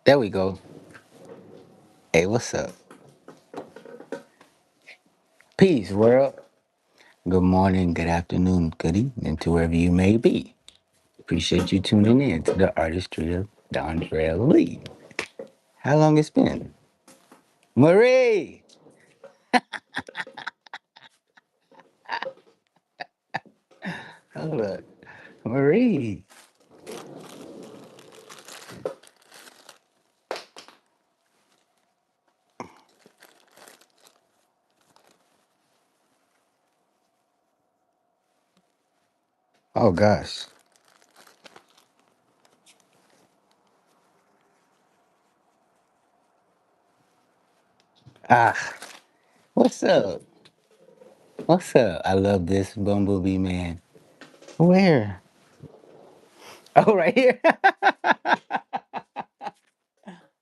There we go. Hey, what's up? Peace, world. Good morning, good afternoon, good evening to wherever you may be. Appreciate you tuning in to the artistry of Dondrell Lee. How long it's been? Marie! Hold up. Marie. Oh, gosh. Ah, what's up? What's up? I love this bumblebee man. Where? Oh, right here.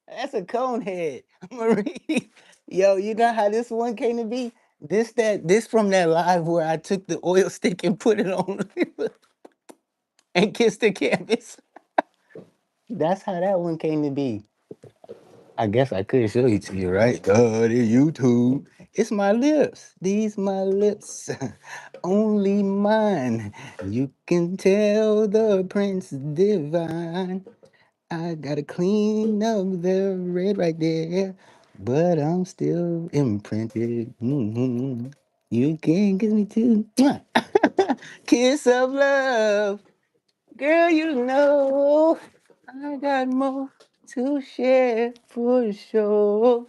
That's a cone head, Marie. Yo, you know how this one came to be? This from that live where I took the oil stick and put it on and kissed the canvas. That's how that one came to be. I guess I could show it to you, right? The YouTube. It's my lips. These my lips. Only mine. You can tell the Prince Divine. I gotta clean up the red right there, but I'm still imprinted. You can kiss me too. Mwah. Kiss of love. Girl, you know I got more to share for sure.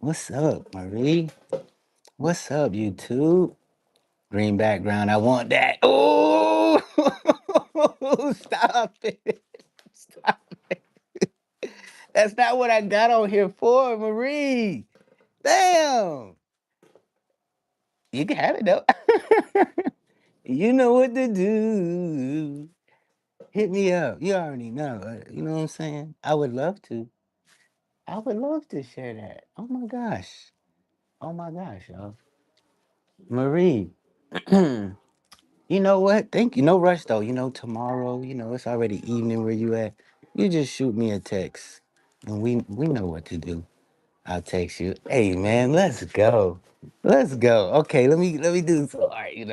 What's up, Marie? What's up, YouTube? Green background, I want that. Oh, stop it. Stop it. That's not what I got on here for, Marie. Damn. You can have it though. You know what to do. Hit me up. You already know. You know what I'm saying? I would love to. I would love to share that. Oh my gosh. Oh my gosh, y'all. Marie. You know what? Thank you. No rush though. Tomorrow, it's already evening where you at. You just shoot me a text. And we know what to do. I'll text you. Hey man, let's go. Let's go. Okay, let me do this. All right,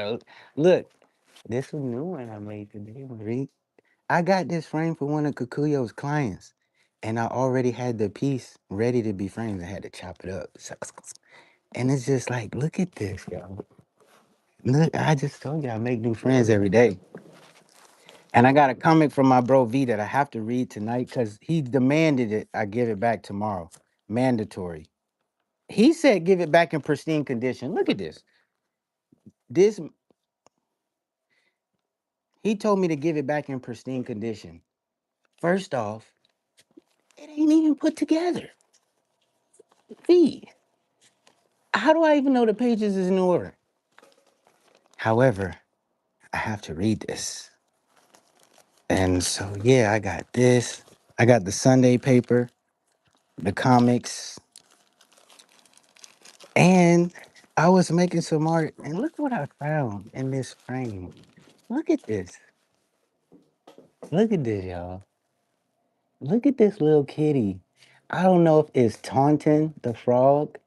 Look, this a new one I made today, Marie. I got this frame for one of Kikuyo's clients. And I already had the piece ready to be framed. I had to chop it up. And it's just like, look at this, y'all. Look, I just told you I make new friends every day. And I got a comic from my bro V that I have to read tonight because he demanded it. I give it back tomorrow. Mandatory. He said give it back in pristine condition. Look at this. This he told me to give it back in pristine condition. First off, it ain't even put together. V. How do I even know the pages is in order? However, I have to read this. And so yeah, I got this. I got the Sunday paper, the comics, and I was making some art, and look what I found in this frame. Look at this. Look at this, y'all. Look at this little kitty. I don't know if it's taunting the frog.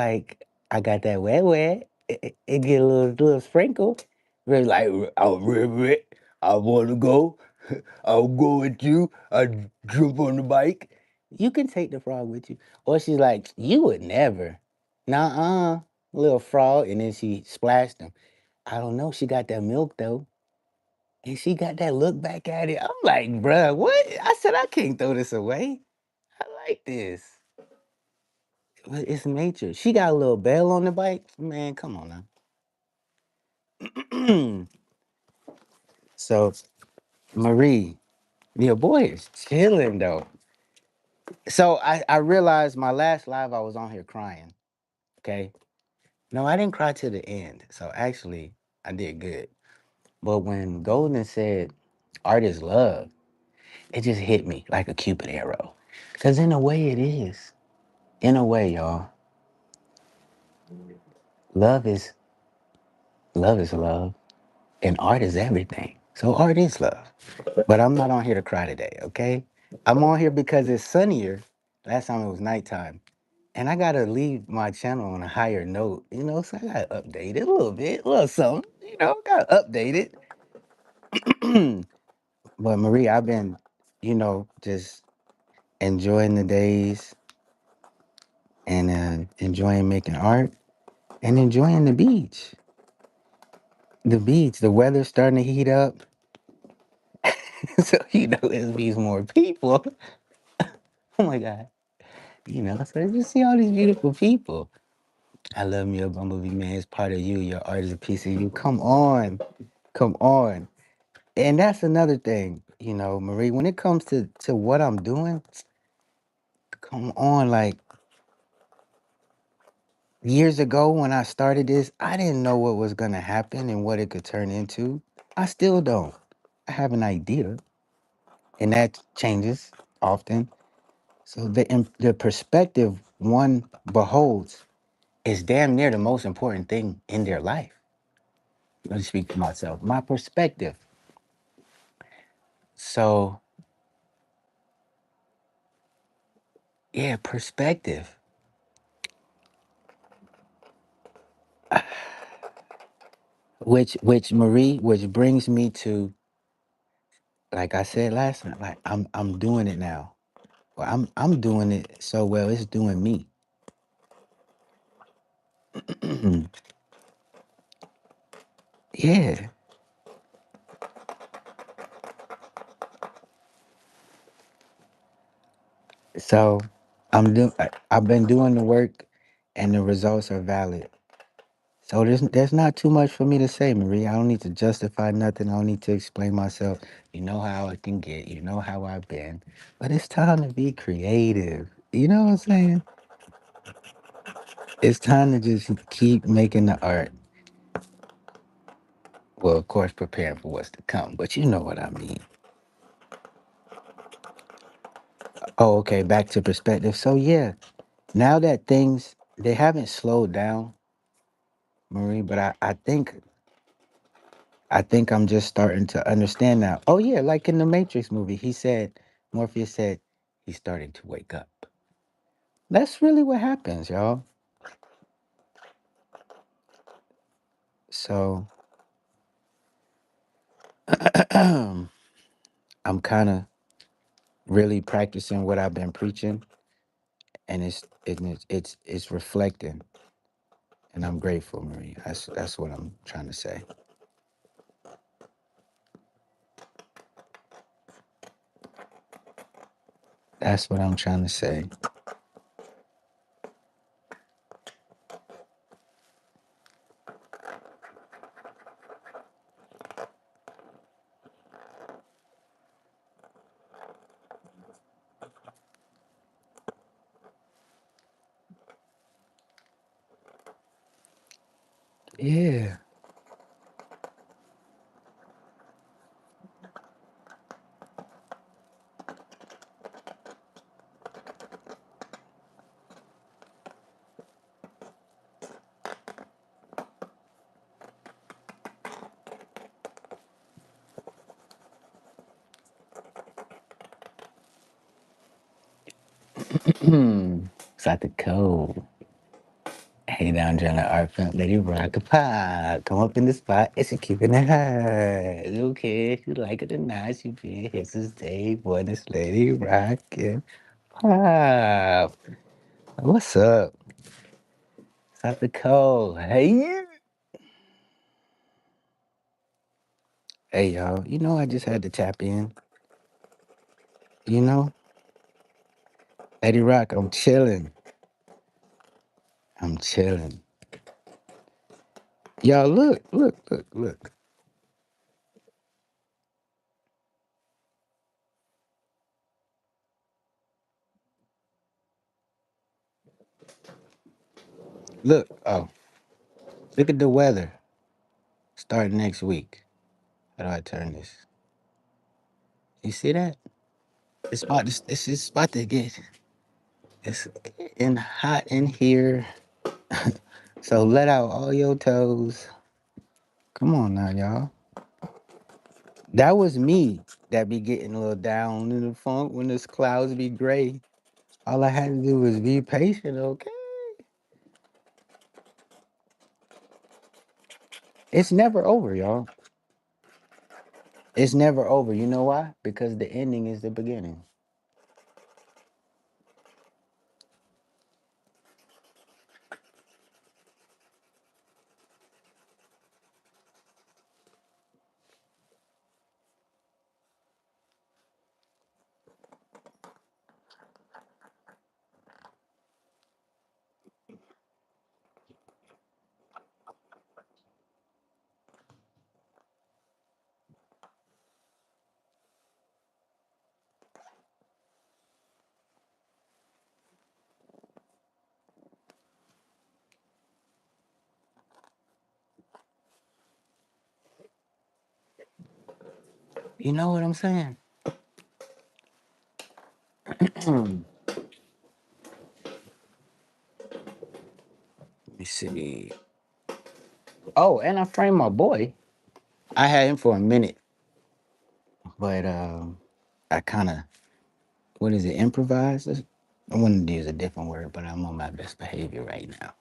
Like I got that wet wet. It get a little sprinkle. Really like I'll rip it. I wanna go. I'll go with you. I jump on the bike. You can take the frog with you. Or she's like, you would never. Nuh-uh. Little frog, and then she splashed him. I don't know. She got that milk though. And she got that look back at it. I'm like, bruh, what? I said I can't throw this away. I like this. But it's nature. She got a little bell on the bike. Man, come on now. So, Marie, your boy is chilling though. So I realized my last live I was on here crying. Okay. No, I didn't cry to the end. So actually I did good. But when Golden said art is love, it just hit me like a Cupid arrow. Cause in a way it is. In a way, y'all. Love is love is love. And art is everything. So art is love. But I'm not on here to cry today, okay? I'm on here because it's sunnier. Last time it was nighttime. And I gotta leave my channel on a higher note, so I gotta update it a little bit, a little something, gotta update it. But Marie, I've been, just enjoying the days and enjoying making art and enjoying the beach. The beach, the weather's starting to heat up. So, it means more people. Oh my God. So you see all these beautiful people. I love me a bumblebee, man. It's part of you. Your art is a piece of you. Come on. Come on. And that's another thing, Marie, when it comes to what I'm doing, come on, like years ago when I started this, I didn't know what was gonna happen and what it could turn into. I still don't. I have an idea, and that changes often. So the perspective one beholds is damn near the most important thing in their life. Let me speak for myself. My perspective. So yeah, perspective. Which Marie, which brings me to, like I said last night, like I'm doing it now. Well, I'm doing it so well, it's doing me. Yeah. So I've been doing the work and the results are valid. So there's not too much for me to say, Marie. I don't need to justify nothing. I don't need to explain myself. You know how I can get. You know how I've been. But it's time to be creative. You know what I'm saying? It's time to just keep making the art. Well, of course, preparing for what's to come. But you know what I mean. Oh, okay. Back to perspective. So yeah, now that things they haven't slowed down, Marie, but I think I'm just starting to understand now. Oh yeah, like in the Matrix movie, Morpheus said he's starting to wake up. That's really what happens, y'all. So I'm kind of really practicing what I've been preaching, and it's reflecting, and I'm grateful, Marie. That's what I'm trying to say. That's what I'm trying to say. Yeah. It's the cold. Hey down, Jenna Art Funk Lady Rock Pop. Come up in the spot. It's a keeping it high. Okay, if you like it or not, you been here since day one. It's Lady Rockin' Pop. What's up? It's the cold. Hey. Hey, y'all. I just had to tap in. You know, Lady Rock, I'm chilling. I'm chilling. Y'all, look, look, look, look. Look, oh, look at the weather starting next week. How do I turn this? You see that? It's about to get it's getting hot in here. So let out all your toes. Come on now, y'all. That was me that be getting a little down in the funk when the clouds be gray. All I had to do was be patient, okay? It's never over, y'all. It's never over. You know why? Because the ending is the beginning. You know what I'm saying? Let me see. Oh, and I framed my boy. I had him for a minute, but I kind of, what is it, improvised? I wanted to use a different word, but I'm on my best behavior right now.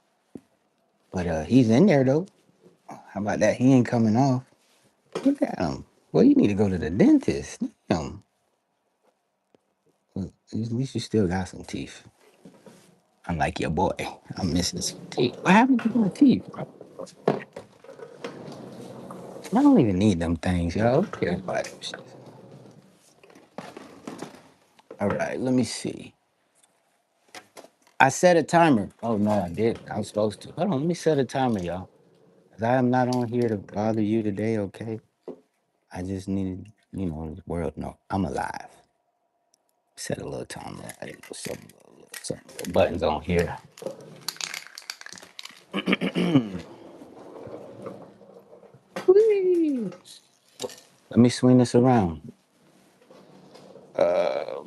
But he's in there though. How about that? He ain't coming off. Look at him. Well, you need to go to the dentist. Damn. Well, at least you still got some teeth. Unlike your boy. I'm missing some teeth. What happened to my teeth, bro? I don't even need them things, y'all. Who cares about them shit? All right, let me see. I set a timer. Oh, no, I did. I was supposed to. Hold on, let me set a timer, y'all. 'Cause I am not on here to bother you today, okay? I just needed, the world to know I'm alive. Set a little timer. I didn't put some little buttons on here. Whee! Let me swing this around. Uh,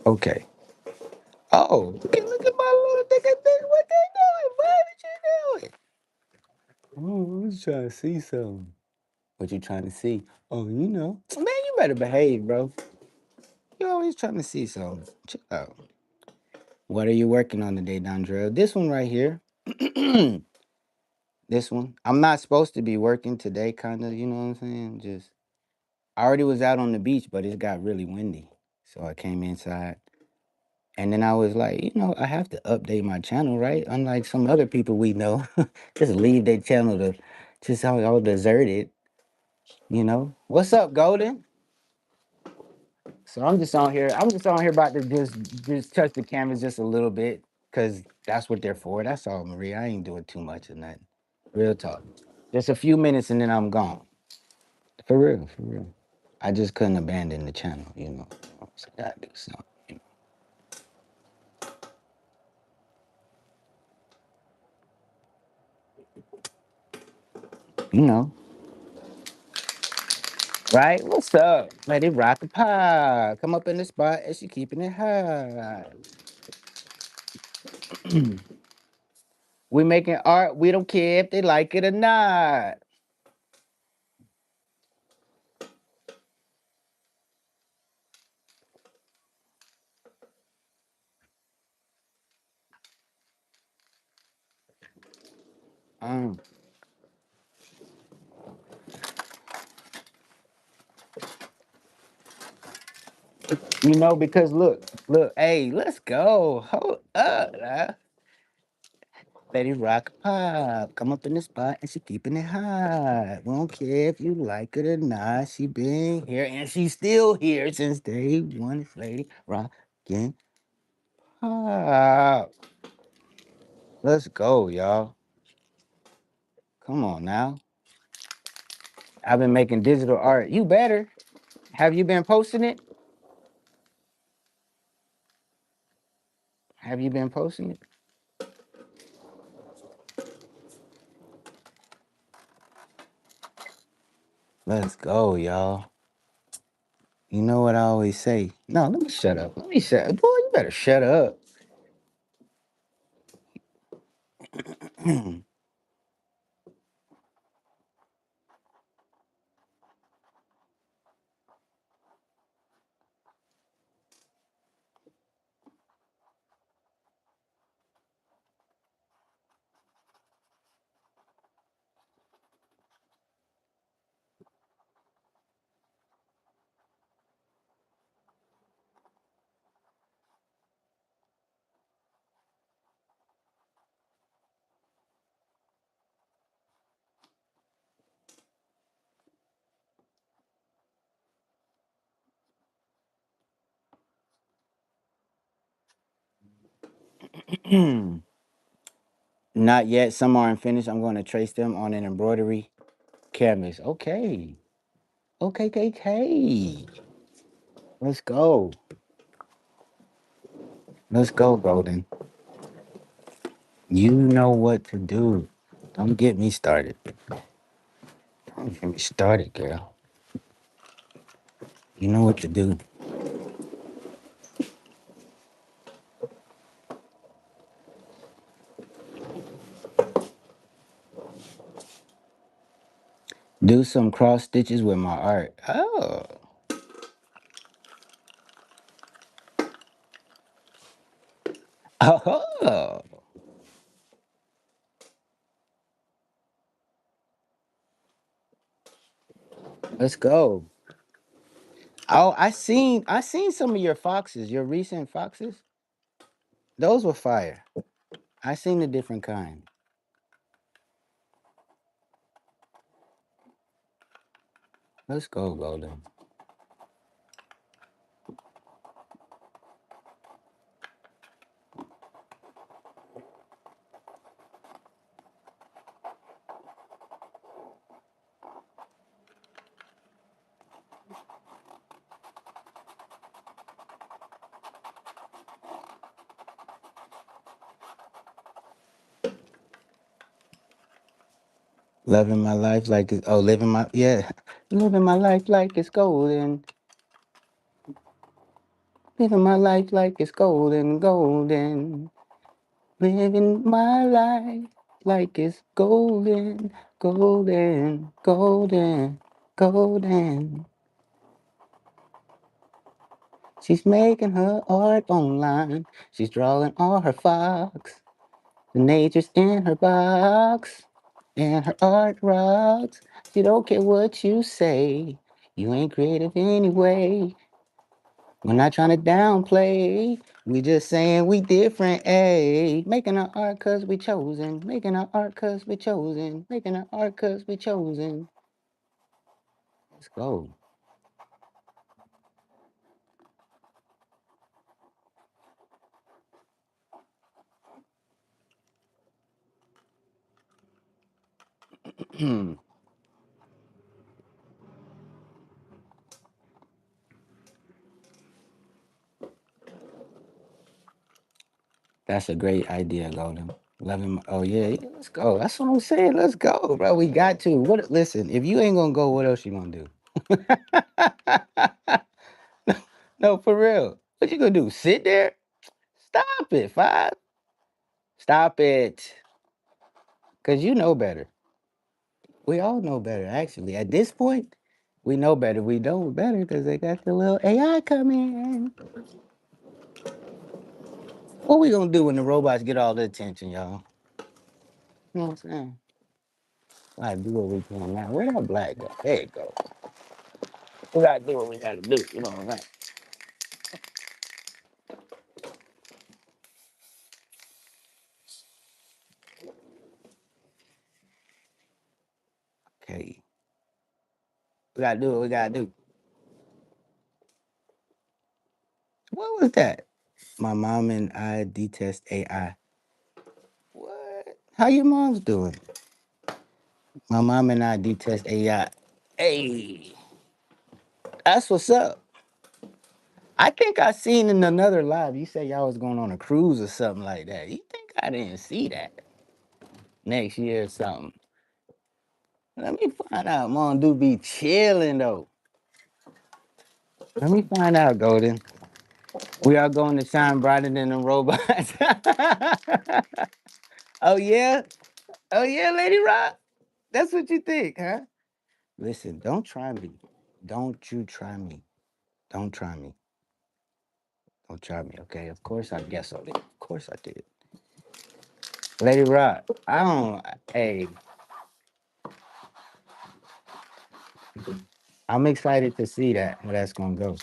okay. Oh, look at my little nigga thing. What they doing? What you doing? Oh, I was trying to see something. What you trying to see? Oh, Man, you better behave, bro. You always trying to see something. Chill out. What are you working on today, Dondrell? This one right here. This one. I'm not supposed to be working today, kind of, you know what I'm saying? Just, I already was out on the beach, but it got really windy. So I came inside. And then I was like, I have to update my channel, right? Unlike some other people we know, just leave their channel to just all deserted, What's up, Golden? So I'm just on here. I'm just on here about to just touch the cameras just a little bit because that's what they're for. That's all, Marie. I ain't doing too much of nothing. Real talk. Just a few minutes and then I'm gone. For real, for real. I just couldn't abandon the channel. So I gotta do something. You know, right? What's up? Let it rock the pie. Come up in the spot and she keeping it high. We making art. We don't care if they like it or not. Um, because look, hey, let's go. Hold up, now. Let it rock pop. Come up in the spot and she keeping it hot. We don't care if you like it or not. She been here and she's still here since day one. It's Lady Rockin' Pop. Let's go, y'all. Come on now. I've been making digital art. You better. Have you been posting it? Have you been posting it? Let's go, y'all. You know what I always say? No, let me shut up. Let me shut up. Boy, you better shut up. Not yet. Some aren't finished. I'm going to trace them on an embroidery canvas. Okay. Okay, okay, okay. Let's go. Let's go, Golden. You know what to do. Don't get me started. Don't get me started, girl. You know what to do. Do some cross stitches with my art. Oh. Oh. Let's go. Oh, I seen some of your foxes, your recent foxes. Those were fire. I seen the different kind. Let's go, Golden. Loving my life like it's living my yeah. Living my life like it's golden. Living my life like it's golden, golden. Living my life like it's golden, golden, golden, golden. She's making her art online. She's drawing all her fox. The nature's in her box. And her art rocks. She don't care what you say. You ain't creative anyway. We're not trying to downplay. We just saying we different, ayy. Making our art cause we chosen. Making our art cause we chosen. Making our art cause we chosen. Let's go. That's a great idea, Golden. Loving my, oh yeah, yeah, let's go. That's what I'm saying. Let's go, bro. We got to. What listen, if you ain't gonna go, what else you gonna do? No, for real. What you gonna do? Sit there? Stop it, five. Stop it. Cause you know better. We all know better, actually. At this point, we know better. We know better because they got the little AI coming. What we gonna do when the robots get all the attention, y'all? You know what I'm saying? We gotta do what we can now. Where that black go? There it go. We gotta do what we gotta do. You know what I'm saying? Okay. We gotta do what we gotta do. What was that? My mom and I detest AI. What? How your mom's doing? My mom and I detest AI. Hey, that's what's up. I think I seen in another live. You said y'all was going on a cruise or something like that. You think I didn't see that next year or something? Let me find out. Mom do be chilling though. Let me find out, Golden. We are going to shine brighter than the robots. Oh yeah? Oh yeah, Lady Rock? That's what you think, huh? Listen, don't try me. Don't you try me. Don't try me. Don't try me, okay? Of course I guess I did. Of course I did. Lady Rock, I don't hey, I'm excited to see that how that's gonna go.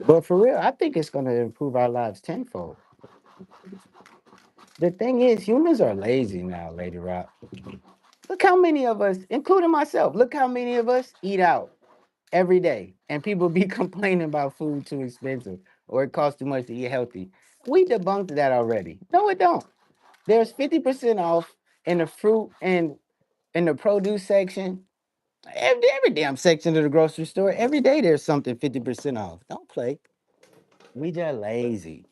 But for real, I think it's gonna improve our lives tenfold. The thing is, humans are lazy now, Lady Rock. Look how many of us, including myself, look how many of us eat out every day. And people be complaining about food too expensive or it costs too much to eat healthy. We debunked that already. No, it don't. There's 50% off in the fruit and in the produce section. Every damn section of the grocery store. Every day there's something 50% off. Don't play. We just lazy.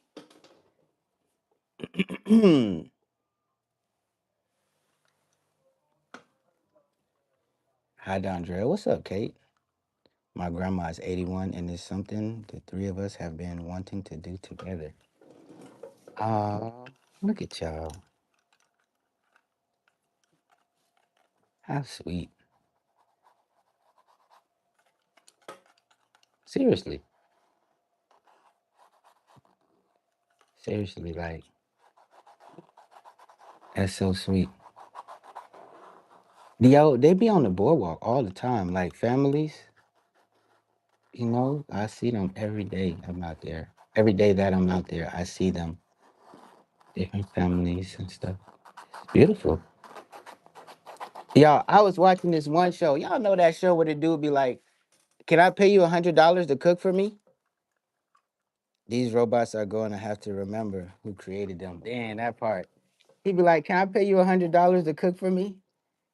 Hi, Dondre. What's up, Kate? My grandma's 81, and it's something the three of us have been wanting to do together. Aw, look at y'all. How sweet. Seriously. Seriously, like, that's so sweet. Yo, they be on the boardwalk all the time, like families. I see them every day I'm out there. Every day that I'm out there, I see them, different families and stuff. Beautiful. Y'all, I was watching this one show. Y'all know that show where the dude be like, "Can I pay you $100 to cook for me?" These robots are going to have to remember who created them. Damn, that part. He'd be like, "Can I pay you $100 to cook for me?"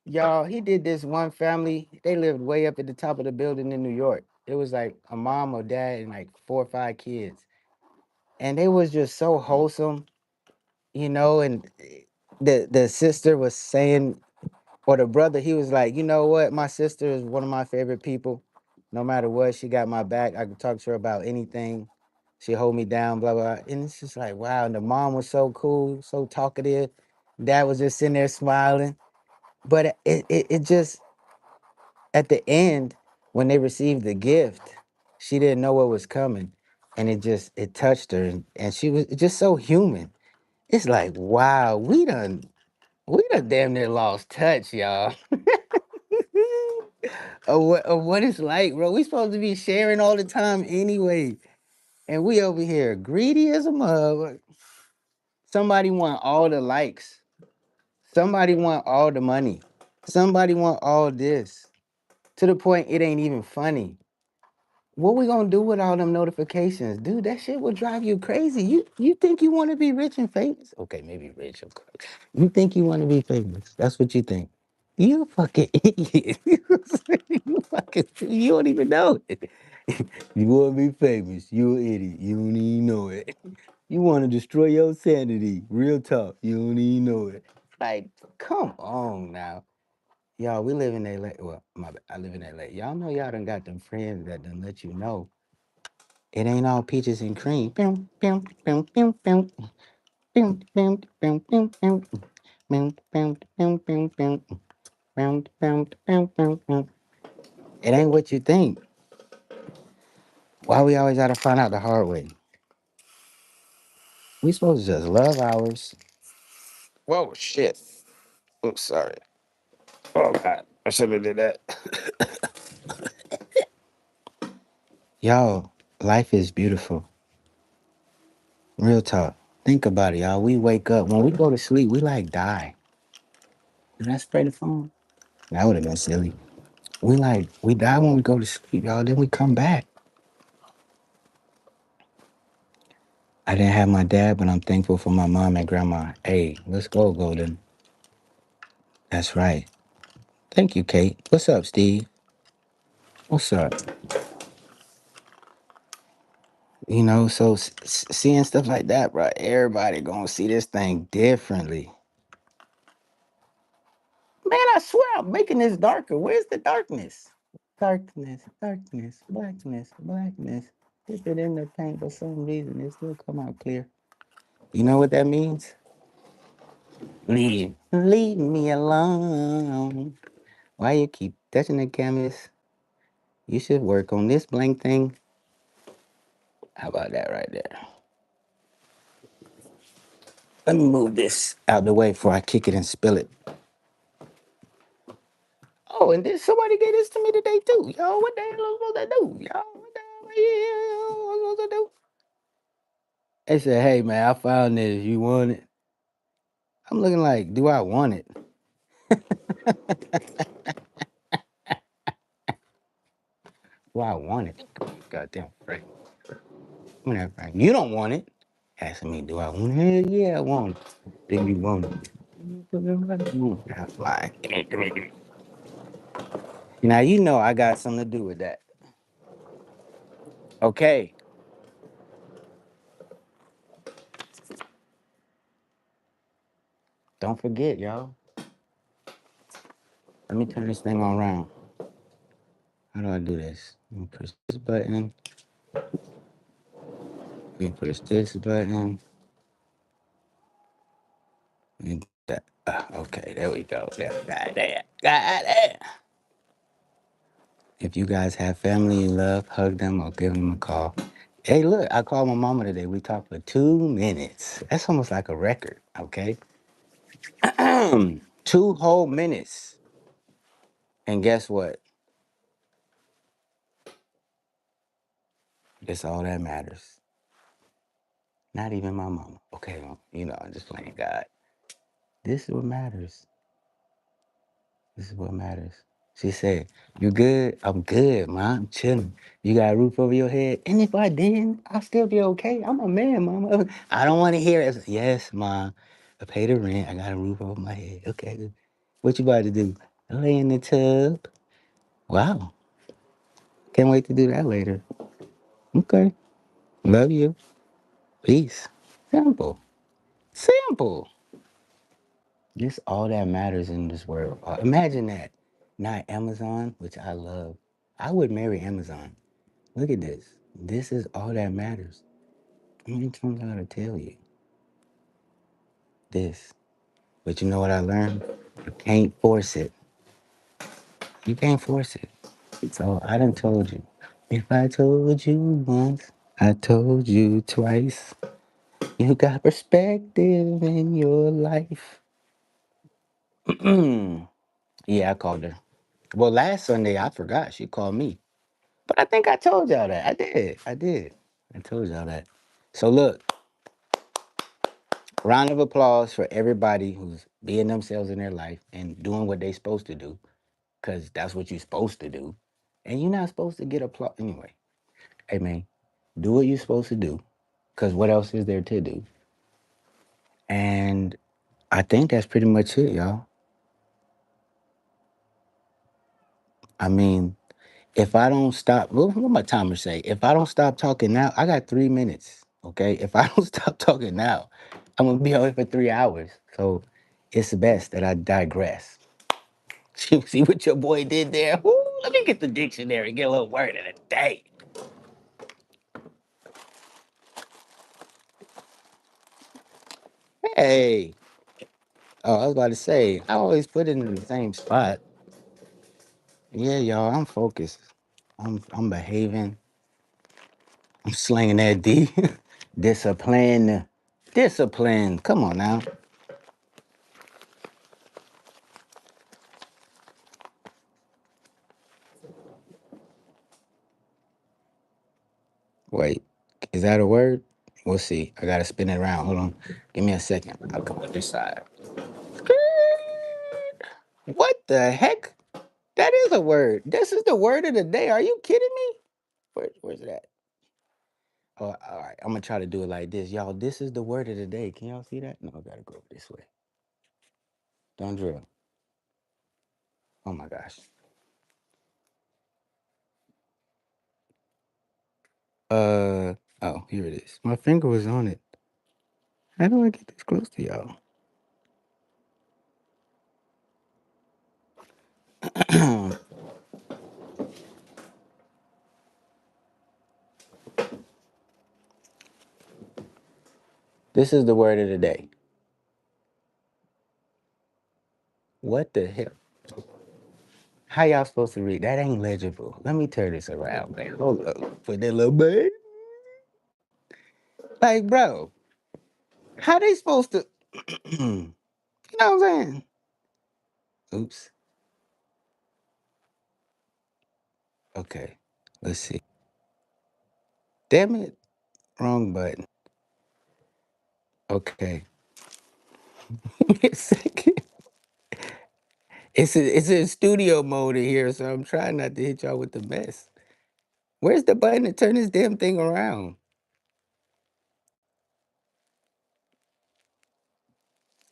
Y'all, he did this one family. They lived way up at the top of the building in New York. It was like a mom or dad and like 4 or 5 kids. And they was just so wholesome, and the sister was saying, or the brother, he was like, "You know what? My sister is one of my favorite people. No matter what, she got my back. I can talk to her about anything. She hold me down, blah, blah." And it's just like, wow. And the mom was so cool, so talkative. Dad was just sitting there smiling. But it just, at the end, when they received the gift, she didn't know what was coming. And it touched her. And she was just so human. It's like, wow, we done damn near lost touch, y'all. Of what it's like, bro. We supposed to be sharing all the time anyway. And we over here greedy as a mother. Somebody want all the likes. Somebody want all the money. Somebody want all this. To the point it ain't even funny. What we gonna do with all them notifications? Dude, that shit will drive you crazy. You think you wanna be rich and famous? Okay, maybe rich, of course. You think you wanna be famous. That's what you think. You fucking idiot. You don't even know it. You wanna be famous, you an idiot. You don't even know it. You wanna destroy your sanity. Real talk. You don't even know it. Like, come on now. Y'all, we live in LA. Well, my bad, I live in LA. Y'all know y'all done got them friends that done let you know it ain't all peaches and cream. Pew, pew, pew, pew, pew. Pew, pew, pew, pew, pew. Pew, pew, pew, pew, pew. Pew, pew, pew, pew, pew. It ain't what you think. Why we always gotta find out the hard way? We supposed to just love ours. Whoa, shit. Oops, sorry. Oh God, I should have did that. Y'all, life is beautiful. Real talk. Think about it, y'all. We wake up when we go to sleep. We like die. Did I spray the phone? That would have been silly. We die when we go to sleep, y'all. Then we come back. I didn't have my dad, but I'm thankful for my mom and grandma. Hey, let's go, Golden. That's right. Thank you, Kate. What's up, Steve? What's up? So seeing stuff like that, bro, everybody gonna see this thing differently. Stop making this darker. Where's the darkness? Darkness, darkness, blackness, blackness. Dip it in the paint for some reason. It still come out clear. You know what that means? Leave me alone. Why you keep touching the canvas? You should work on this blank thing. How about that right there? Let me move this out the way before I kick it and spill it. Oh, and then somebody gave this to me today too. Yo, what the hell am I supposed to do? Yo, what the hell am I supposed to do? They said, hey man, I found this. You want it? I'm looking like, do I want it? Do I want it? Goddamn Frank. I'm not Frank. You don't want it. Asking me, do I want it? Hell yeah, I want it. Then you want it. That's fine. Give me. Now you know I got something to do with that. Okay. Don't forget, y'all. Let me turn this thing on around. How do I do this? Let me push this button. Let me push this button. And that. Okay, there we go. There, got that. Got that. If you guys have family you love, hug them or give them a call. Hey, look, I called my mama today. We talked for 2 minutes. That's almost like a record, okay? 2 whole minutes. And guess what? That's all that matters. Not even my mama. Okay, well, I'm just playing God. This is what matters. This is what matters. She said, you good? I'm good, ma. I'm chilling. You got a roof over your head? And if I didn't, I'll still be okay. I'm a man, mama. I don't want to hear it. Yes, ma. I pay the rent. I got a roof over my head. Okay, good. What you about to do? Lay in the tub. Wow. Can't wait to do that later. Okay. Love you. Peace. Simple. Simple. This all that matters in this world. Imagine that. Not Amazon, which I love. I would marry Amazon. Look at this. This is all that matters. How many times I gotta tell you this? But you know what I learned? You can't force it. You can't force it. So I done told you. If I told you once, I told you twice. You got perspective in your life. Yeah, I called her. Well, last Sunday I forgot. She called me. But I think I told y'all that. I did. I did. I told y'all that. So look, round of applause for everybody who's being themselves in their life and doing what they supposed to do, because that's what you're supposed to do. And you're not supposed to get applause anyway. Hey man, do what you're supposed to do, because what else is there to do? And I think that's pretty much it, y'all. I mean, if I don't stop, what my timer say? If I don't stop talking now, I got 3 minutes. Okay, if I don't stop talking now, I'm gonna be on here for 3 hours. So it's best that I digress. See what your boy did there? Woo, let me get the dictionary, get a little word of the day. Hey, oh, I was about to say, I always put it in the same spot. Yeah, y'all, I'm focused. I'm behaving. I'm slinging that D. Discipline. Discipline. Come on now. Wait, is that a word? We'll see. I gotta spin it around. Hold on. Give me a second. I'll come on this side. What the heck? That is a word. This is the word of the day. Are you kidding me? Where's it at? Oh, all right. I'm gonna try to do it like this, y'all. This is the word of the day. Can y'all see that? No, I gotta go this way. Don't drill. Oh my gosh. Uh oh, here it is. My finger was on it. How do I get this close to y'all? This is the word of the day. What the hell? How y'all supposed to read? That ain't legible. Let me turn this around, man. Hold up. Put that little bit. Like, bro, how they supposed to? You know what I'm saying? Oops. Okay. Let's see. Damn it. Wrong button. Okay. Give me a second. It's in studio mode in here, so I'm trying not to hit y'all with the mess. Where's the button to turn this damn thing around?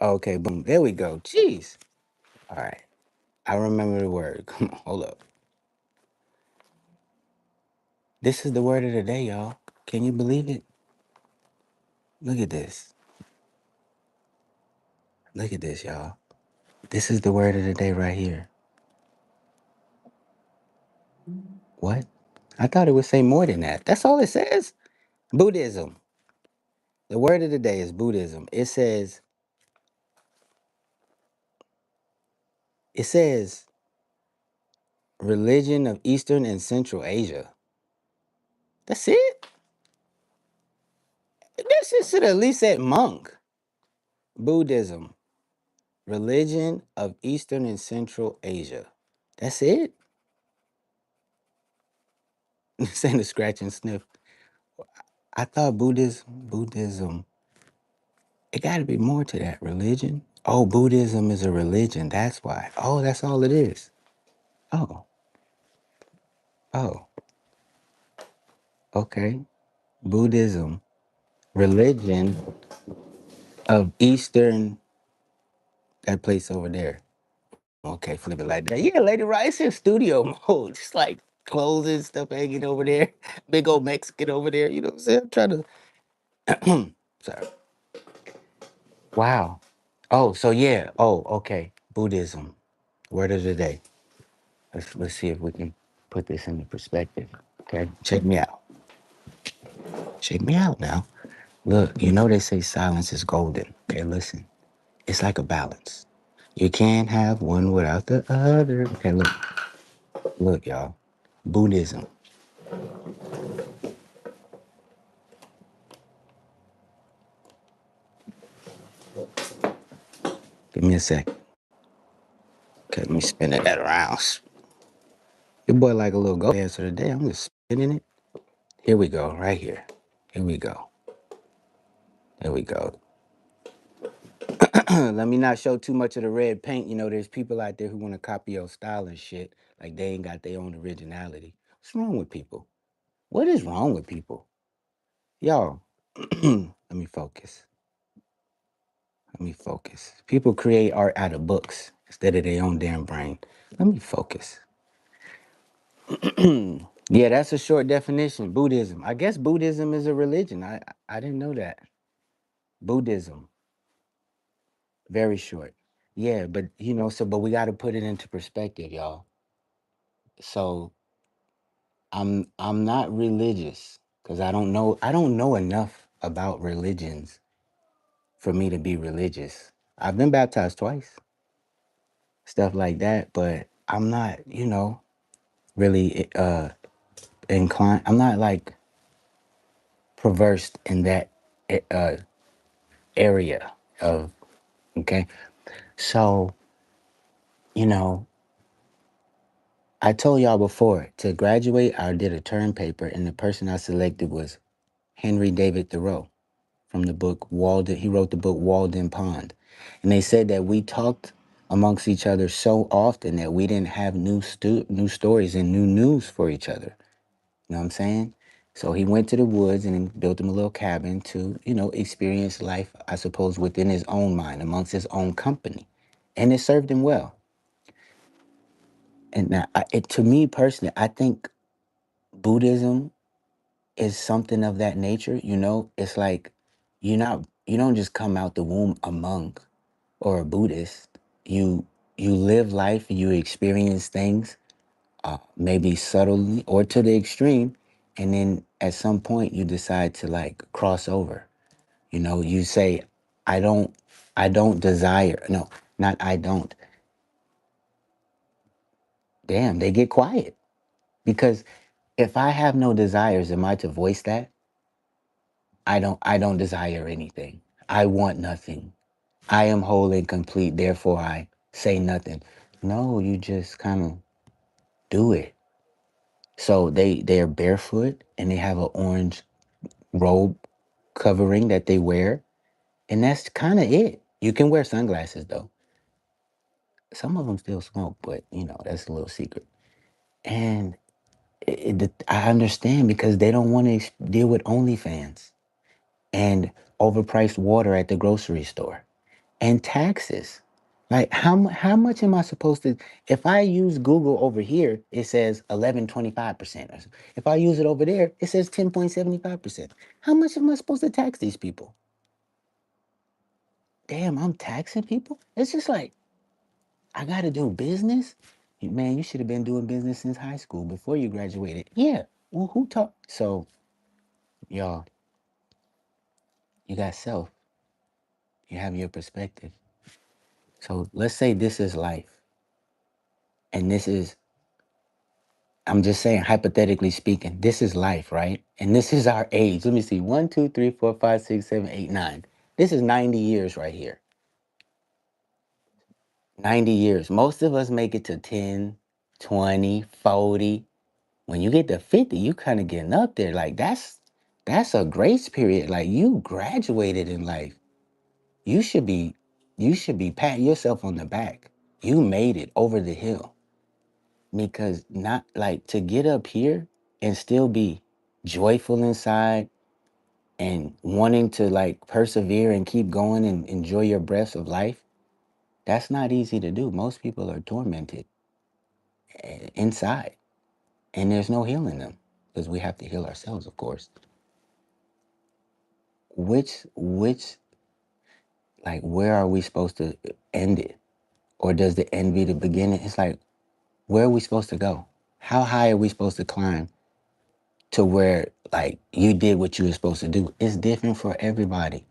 Okay, boom. There we go. Jeez. All right. I remember the word. Come on, hold up. This is the word of the day, y'all. Can you believe it? Look at this. Look at this, y'all. This is the word of the day right here. What? I thought it would say more than that. That's all it says. Buddhism. The word of the day is Buddhism. It says religion of Eastern and Central Asia. That's it? This should at least said monk. Buddhism. Religion of Eastern and Central Asia. That's it? This ain't a scratch and sniff. I thought Buddhism, it got to be more to that. Religion? Oh, Buddhism is a religion. That's why. Oh, that's all it is. Oh, oh, okay. Buddhism, religion of Eastern, that place over there. Okay, flip it like that. Yeah, Lady Rice in studio mode. Just like clothes and stuff hanging over there. Big old Mexican over there. You know what I'm saying? I'm trying to. Sorry. Wow. Oh, so yeah. Oh, okay. Buddhism. Word of the day. Let's see if we can put this into perspective. Okay, check me out. Check me out now. Look, you know they say silence is golden. Okay, listen. It's like a balance. You can't have one without the other. Okay, look, y'all. Buddhism. Give me a sec. Okay, let me spin that around. Your boy like a little go answer today. I'm just spinning it. Here we go, right here. Here we go. There we go. Let me not show too much of the red paint. You know, there's people out there who want to copy your style and shit. Like they ain't got their own originality. What's wrong with people? What is wrong with people? Y'all, let me focus. Let me focus. People create art out of books instead of their own damn brain. Let me focus. Yeah, that's a short definition. Buddhism. I guess Buddhism is a religion. I didn't know that. Buddhism. Very short. Yeah, but but we got to put it into perspective, y'all. So I'm not religious because I don't know enough about religions for me to be religious. I've been baptized twice, stuff like that, but I'm not, really inclined. I'm not like perversed in that uh area of okay. So, you know, I told y'all before to graduate, I did a term paper, and the person I selected was Henry David Thoreau from the book Walden. He wrote the book Walden Pond. And they said that we talked amongst each other so often that we didn't have new stories and new news for each other. You know what I'm saying? So he went to the woods and built him a little cabin to, experience life, I suppose, within his own mind, amongst his own company. And it served him well. And now, to me personally, I think Buddhism is something of that nature. It's like you don't just come out the womb a monk or a Buddhist. You you live life and you experience things, maybe subtly or to the extreme, and then at some point you decide to like cross over. You say, I don't, I don't desire. No, not I don't. Damn, they get quiet because if I have no desires, am I to voice that? I don't desire anything. I want nothing. I am whole and complete, therefore I say nothing. No, you just kind of do it. So they're barefoot and they have an orange robe covering that they wear, and that's kind of it. You can wear sunglasses though. Some of them still smoke, but that's a little secret. And I understand because they don't want to deal with OnlyFans and overpriced water at the grocery store and taxes. Like how much am I supposed to? If I use Google over here, it says 11.25%. If I use it over there, it says 10.75%. How much am I supposed to tax these people? Damn, I'm taxing people. It's just like I got to do business. Man, you should have been doing business since high school before you graduated. Yeah. Well, who taught? So, y'all, you got self. You have your perspective. So let's say this is life, and this is I'm just saying, hypothetically speaking, this is life, right? And this is our age. Let me see. One, two, three, four, five, six, seven, eight, nine. This is 90 years right here. 90 years. Most of us make it to 10, 20, 40. When you get to 50, you kind of getting up there. Like that's a grace period. Like you graduated in life. You should be you should be patting yourself on the back. You made it over the hill. Because not like to get up here and still be joyful inside and wanting to like persevere and keep going and enjoy your breaths of life, that's not easy to do. Most people are tormented inside, and there's no healing them because we have to heal ourselves, of course. Which like where are we supposed to end it? Or does the end be the beginning? It's like, where are we supposed to go? How high are we supposed to climb to where like you did what you were supposed to do? It's different for everybody.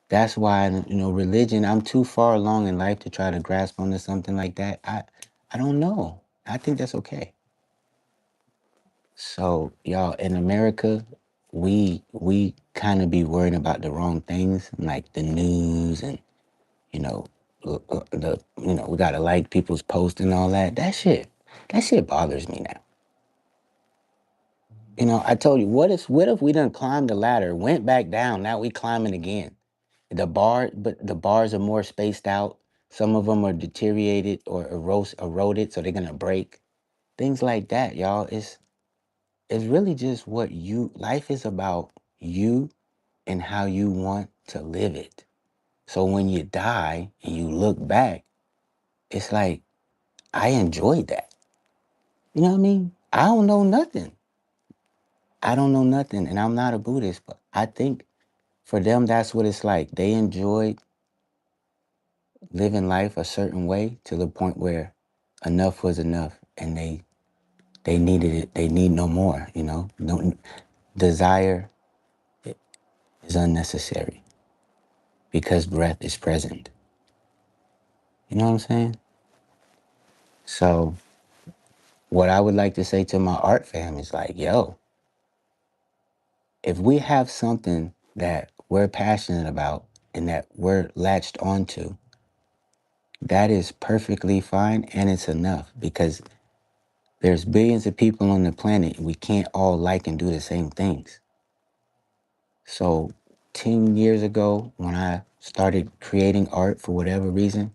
That's why religion. I'm too far along in life to try to grasp onto something like that. I don't know. I think that's okay. So y'all in America, we kind of be worrying about the wrong things, like the news and you know the we gotta like people's posts and all that. That shit bothers me now. I told you, what if we done climbed the ladder, went back down, now we climbing again. But the bars are more spaced out. Some of them are deteriorated or eroded, so they're gonna break. Things like that, y'all. It's really just what life is about you and how you want to live it. So when you die and you look back, it's like I enjoyed that. You know what I mean? I don't know nothing. I don't know nothing, and I'm not a Buddhist, but I think for them, that's what it's like. They enjoyed living life a certain way to the point where enough was enough, and they needed it. They need no more. No desire is unnecessary because breath is present. You know what I'm saying? So, what I would like to say to my art fam is like, yo, if we have something that we're passionate about and that we're latched onto, that is perfectly fine and it's enough because there's billions of people on the planet and we can't all like and do the same things. So 10 years ago, when I started creating art for whatever reason,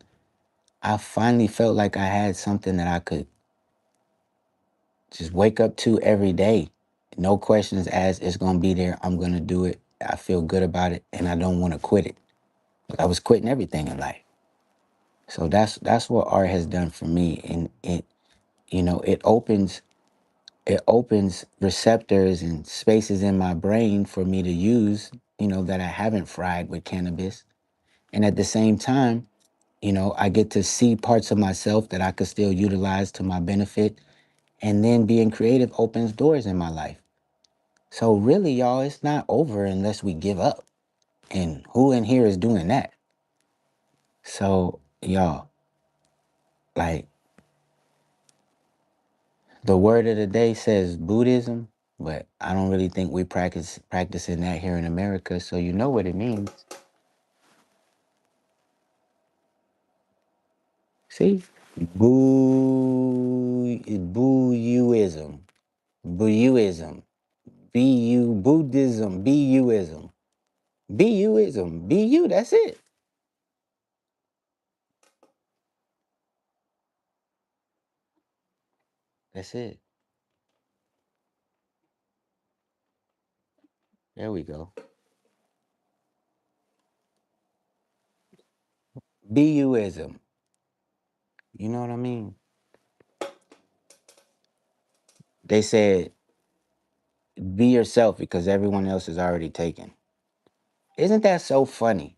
I finally felt like I had something that I could just wake up to every day. No questions asked. It's going to be there. I'm going to do it. I feel good about it and I don't want to quit it. I was quitting everything in life. So that's what art has done for me. And it opens receptors and spaces in my brain for me to use, that I haven't fried with cannabis. And at the same time, I get to see parts of myself that I could still utilize to my benefit. And then being creative opens doors in my life. So, really, y'all, it's not over unless we give up. And who in here is doing that? So, y'all, like the word of the day says Buddhism, but I don't really think we practicing that here in America. So, you know what it means. See? Booyuism. Booyuism. Buddhism. Buism. Buism. Bu, that's it. That's it. There we go. Buism. You know what I mean? They said be yourself because everyone else is already taken. Isn't that so funny?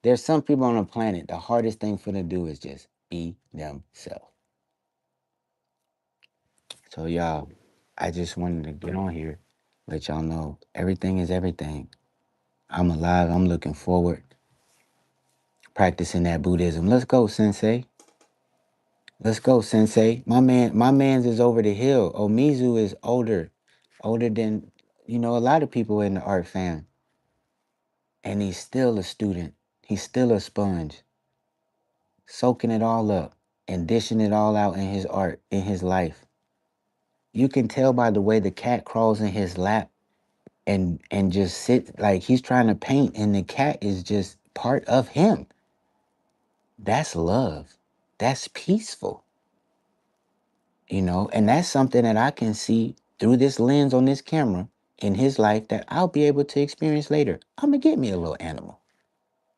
There's some people on the planet, the hardest thing for them to do is just be themselves. So, y'all, I just wanted to get on here, let y'all know everything is everything. I'm alive. I'm looking forward, practicing that Buddhism. Let's go, Sensei. Let's go, Sensei. My man's is over the hill. Omizu is older than a lot of people in the art fam, and he's still a student. He's still a sponge, soaking it all up and dishing it all out in his art, in his life. You can tell by the way the cat crawls in his lap and just sit like he's trying to paint, and the cat is just part of him. That's love. That's peaceful. And that's something that I can see through this lens on this camera in his life that I'll be able to experience later. I'm gonna get me a little animal.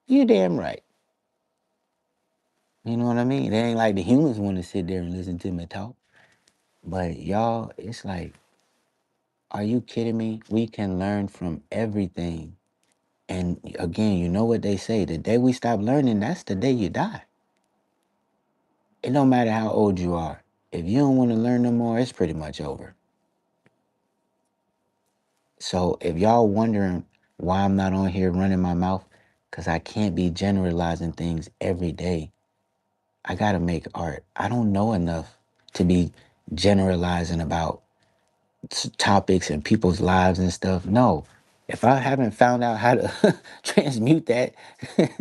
You damn right. You know what I mean? It ain't like the humans want to sit there and listen to me talk. But y'all, it's like, are you kidding me? We can learn from everything. And again, you know what they say, the day we stop learning, that's the day you die. It don't matter how old you are. If you don't want to learn no more, it's pretty much over. So if y'all wondering why I'm not on here running my mouth, because I can't be generalizing things every day. I gotta make art. I don't know enough to be generalizing about topics and people's lives and stuff. No. If I haven't found out how to transmute that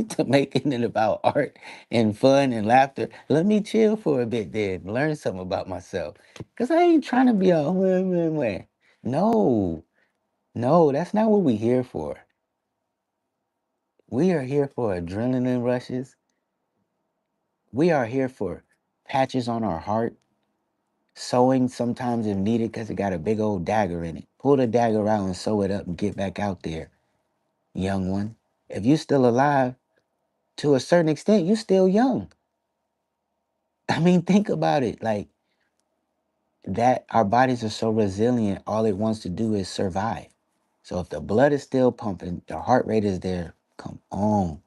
to making it about art and fun and laughter, let me chill for a bit then, learn something about myself. Because I ain't trying to be a wah. No, no, that's not what we're here for. We are here for adrenaline rushes. We are here for patches on our heart, sewing sometimes if needed because it got a big old dagger in it. Pull the dagger out and sew it up and get back out there, young one. If you still alive, to a certain extent, you still young. I mean, think about it. Like that, our bodies are so resilient, all it wants to do is survive. So if the blood is still pumping, the heart rate is there, come on.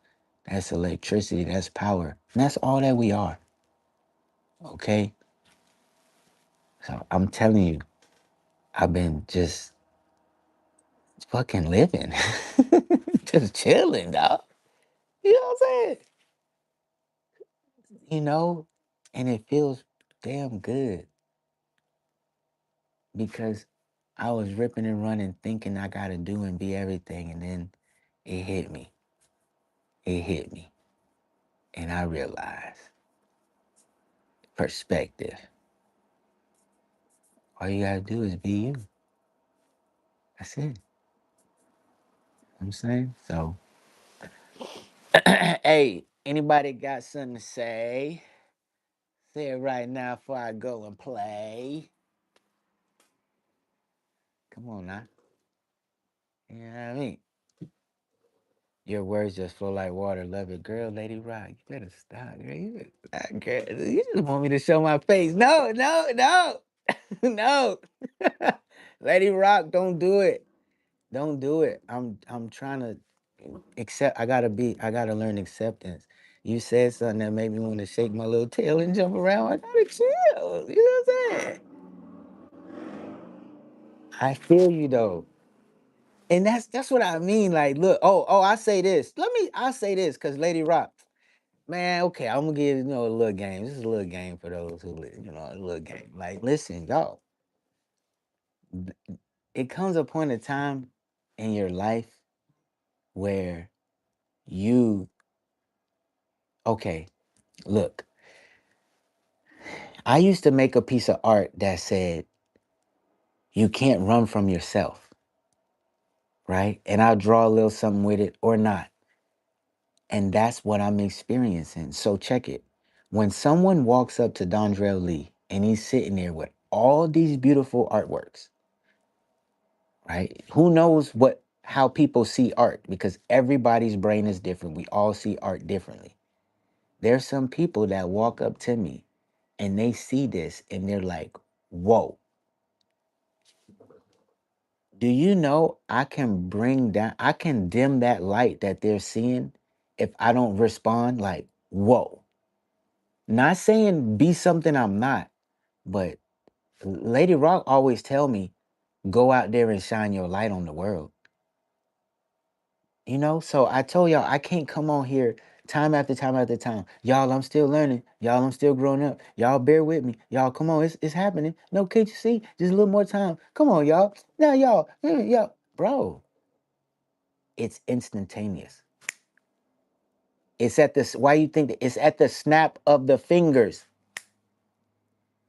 That's electricity, that's power. And that's all that we are. Okay? So I'm telling you, I've been just fucking living. Just chilling, dog. You know what I'm saying? You know? And it feels damn good because I was ripping and running thinking I gotta do and be everything, and then it hit me. It hit me. And I realized perspective. All you gotta do is be you. That's it. You know what I'm saying? So hey, anybody got something to say? Say it right now before I go and play. Come on now. You know what I mean? Your words just flow like water. Love it, girl. Lady Rock, you better stop, girl. You better stop, girl. You just want me to show my face. No, no, no, no. Lady Rock, don't do it. Don't do it. I'm trying to accept. I gotta learn acceptance. You said something that made me want to shake my little tail and jump around. I gotta chill. You know what I'm saying? I feel you though. And that's what I mean. Like, look, I say this. I'll say this, cause Lady Rock, man, okay, I'm gonna give a little game. This is a little game for those who a little game. Like, listen, y'all, it comes a point in time in your life where you okay, look, I used to make a piece of art that said you can't run from yourself, right? And I'll draw a little something with it or not. And that's what I'm experiencing. So check it. When someone walks up to Dondrell Lee and he's sitting there with all these beautiful artworks, right? Who knows how people see art, because everybody's brain is different. We all see art differently. There's some people that walk up to me and they see this and they're like, "Whoa. Do you know I can dim that light that they're seeing if I don't respond?" Like, whoa. Not saying be something I'm not, but Lady Rock always tell me, go out there and shine your light on the world. So I told y'all I can't come on here time after time after time. Y'all, I'm still learning. Y'all, I'm still growing up. Y'all bear with me. Y'all, come on, it's happening. No, can't you see? Just a little more time. Come on, y'all. Now, y'all, bro, it's instantaneous. It's at this. Why you think that it's at the snap of the fingers?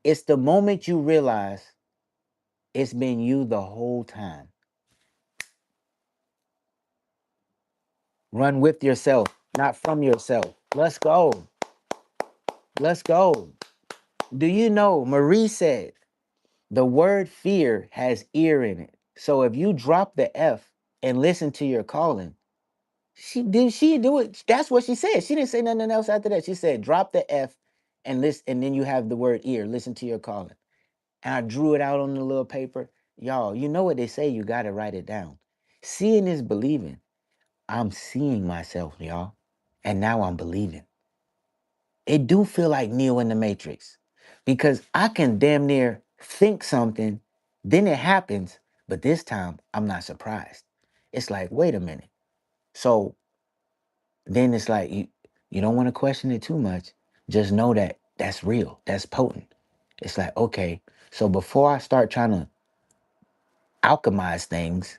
It's the moment you realize it's been you the whole time. Run with yourself, not from yourself. Let's go. Let's go. Do you know Marie said the word fear has ear in it. So if you drop the F and listen to your calling, she do it. That's what she said. She didn't say nothing else after that. She said drop the F and listen, and then you have the word ear. Listen to your calling. And I drew it out on the little paper. Y'all, you know what they say, you gotta write it down. Seeing is believing. I'm seeing myself, y'all. And now I'm believing. It do feel like Neo in the Matrix, because I can damn near think something, then it happens, but this time I'm not surprised. It's like, wait a minute. So then it's like you don't want to question it too much. Just know that that's real. That's potent. It's like, okay, so before I start trying to alchemize things,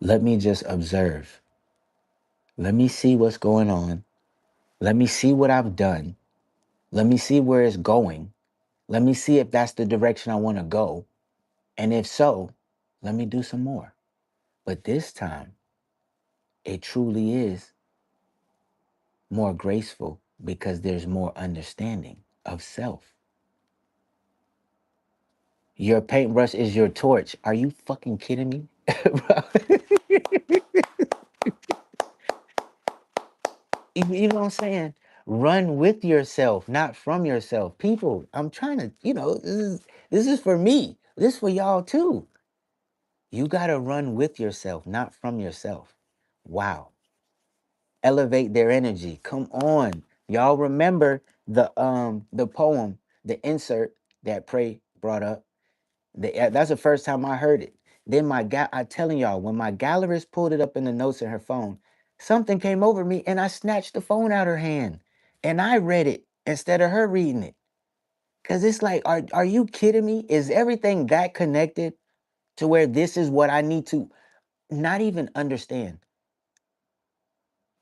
let me just observe. Let me see what's going on. Let me see what I've done. Let me see where it's going. Let me see if that's the direction I want to go. And if so, let me do some more. But this time, it truly is more graceful because there's more understanding of self. Your paintbrush is your torch. Are you fucking kidding me? Bro, you know what I'm saying? Run with yourself, not from yourself. People, I'm trying to, this is for me. This is for y'all too. You gotta run with yourself, not from yourself. Wow. Elevate their energy. Come on. Y'all remember the poem, the insert that Prey brought up. That's the first time I heard it. Then I telling y'all, when my gallerist pulled it up in the notes in her phone, something came over me and I snatched the phone out her hand and I read it instead of her reading it. Cause it's like, are you kidding me? Is everything that connected to where this is what I need to not even understand,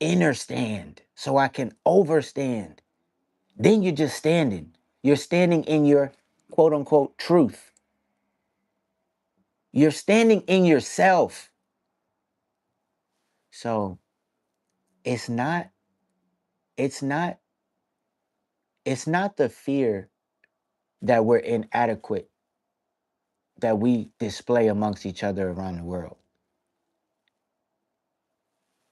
understand, so I can overstand? Then you're just standing. You're standing in your quote unquote truth. You're standing in yourself. So it's not, it's not, it's not the fear that we're inadequate that we display amongst each other around the world.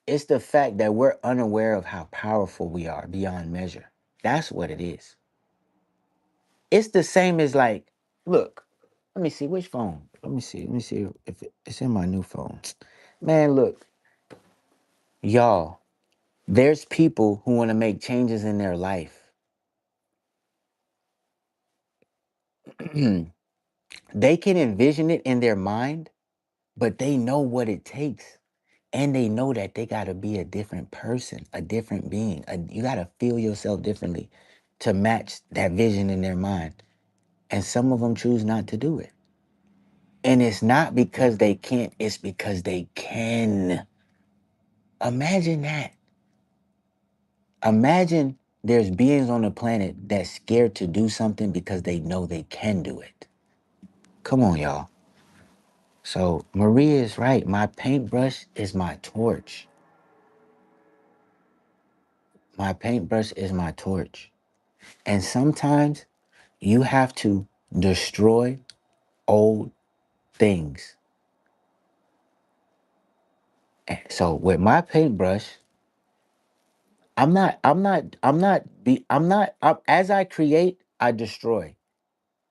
It's the fact that we're unaware of how powerful we are beyond measure. That's what it is. It's the same as like, look, let me see which phone. Let me see if it's in my new phone. Man, look, y'all. There's people who want to make changes in their life. They can envision it in their mind, but they know what it takes. And they know that they got to be a different person, a different being. You got to feel yourself differently to match that vision in their mind. And some of them choose not to do it. And it's not because they can't, it's because they can. Imagine that. Imagine there's beings on the planet that's scared to do something because they know they can do it. Come on, y'all. So Maria is right. My paintbrush is my torch. My paintbrush is my torch. And sometimes you have to destroy old things. So with my paintbrush, as I create, I destroy.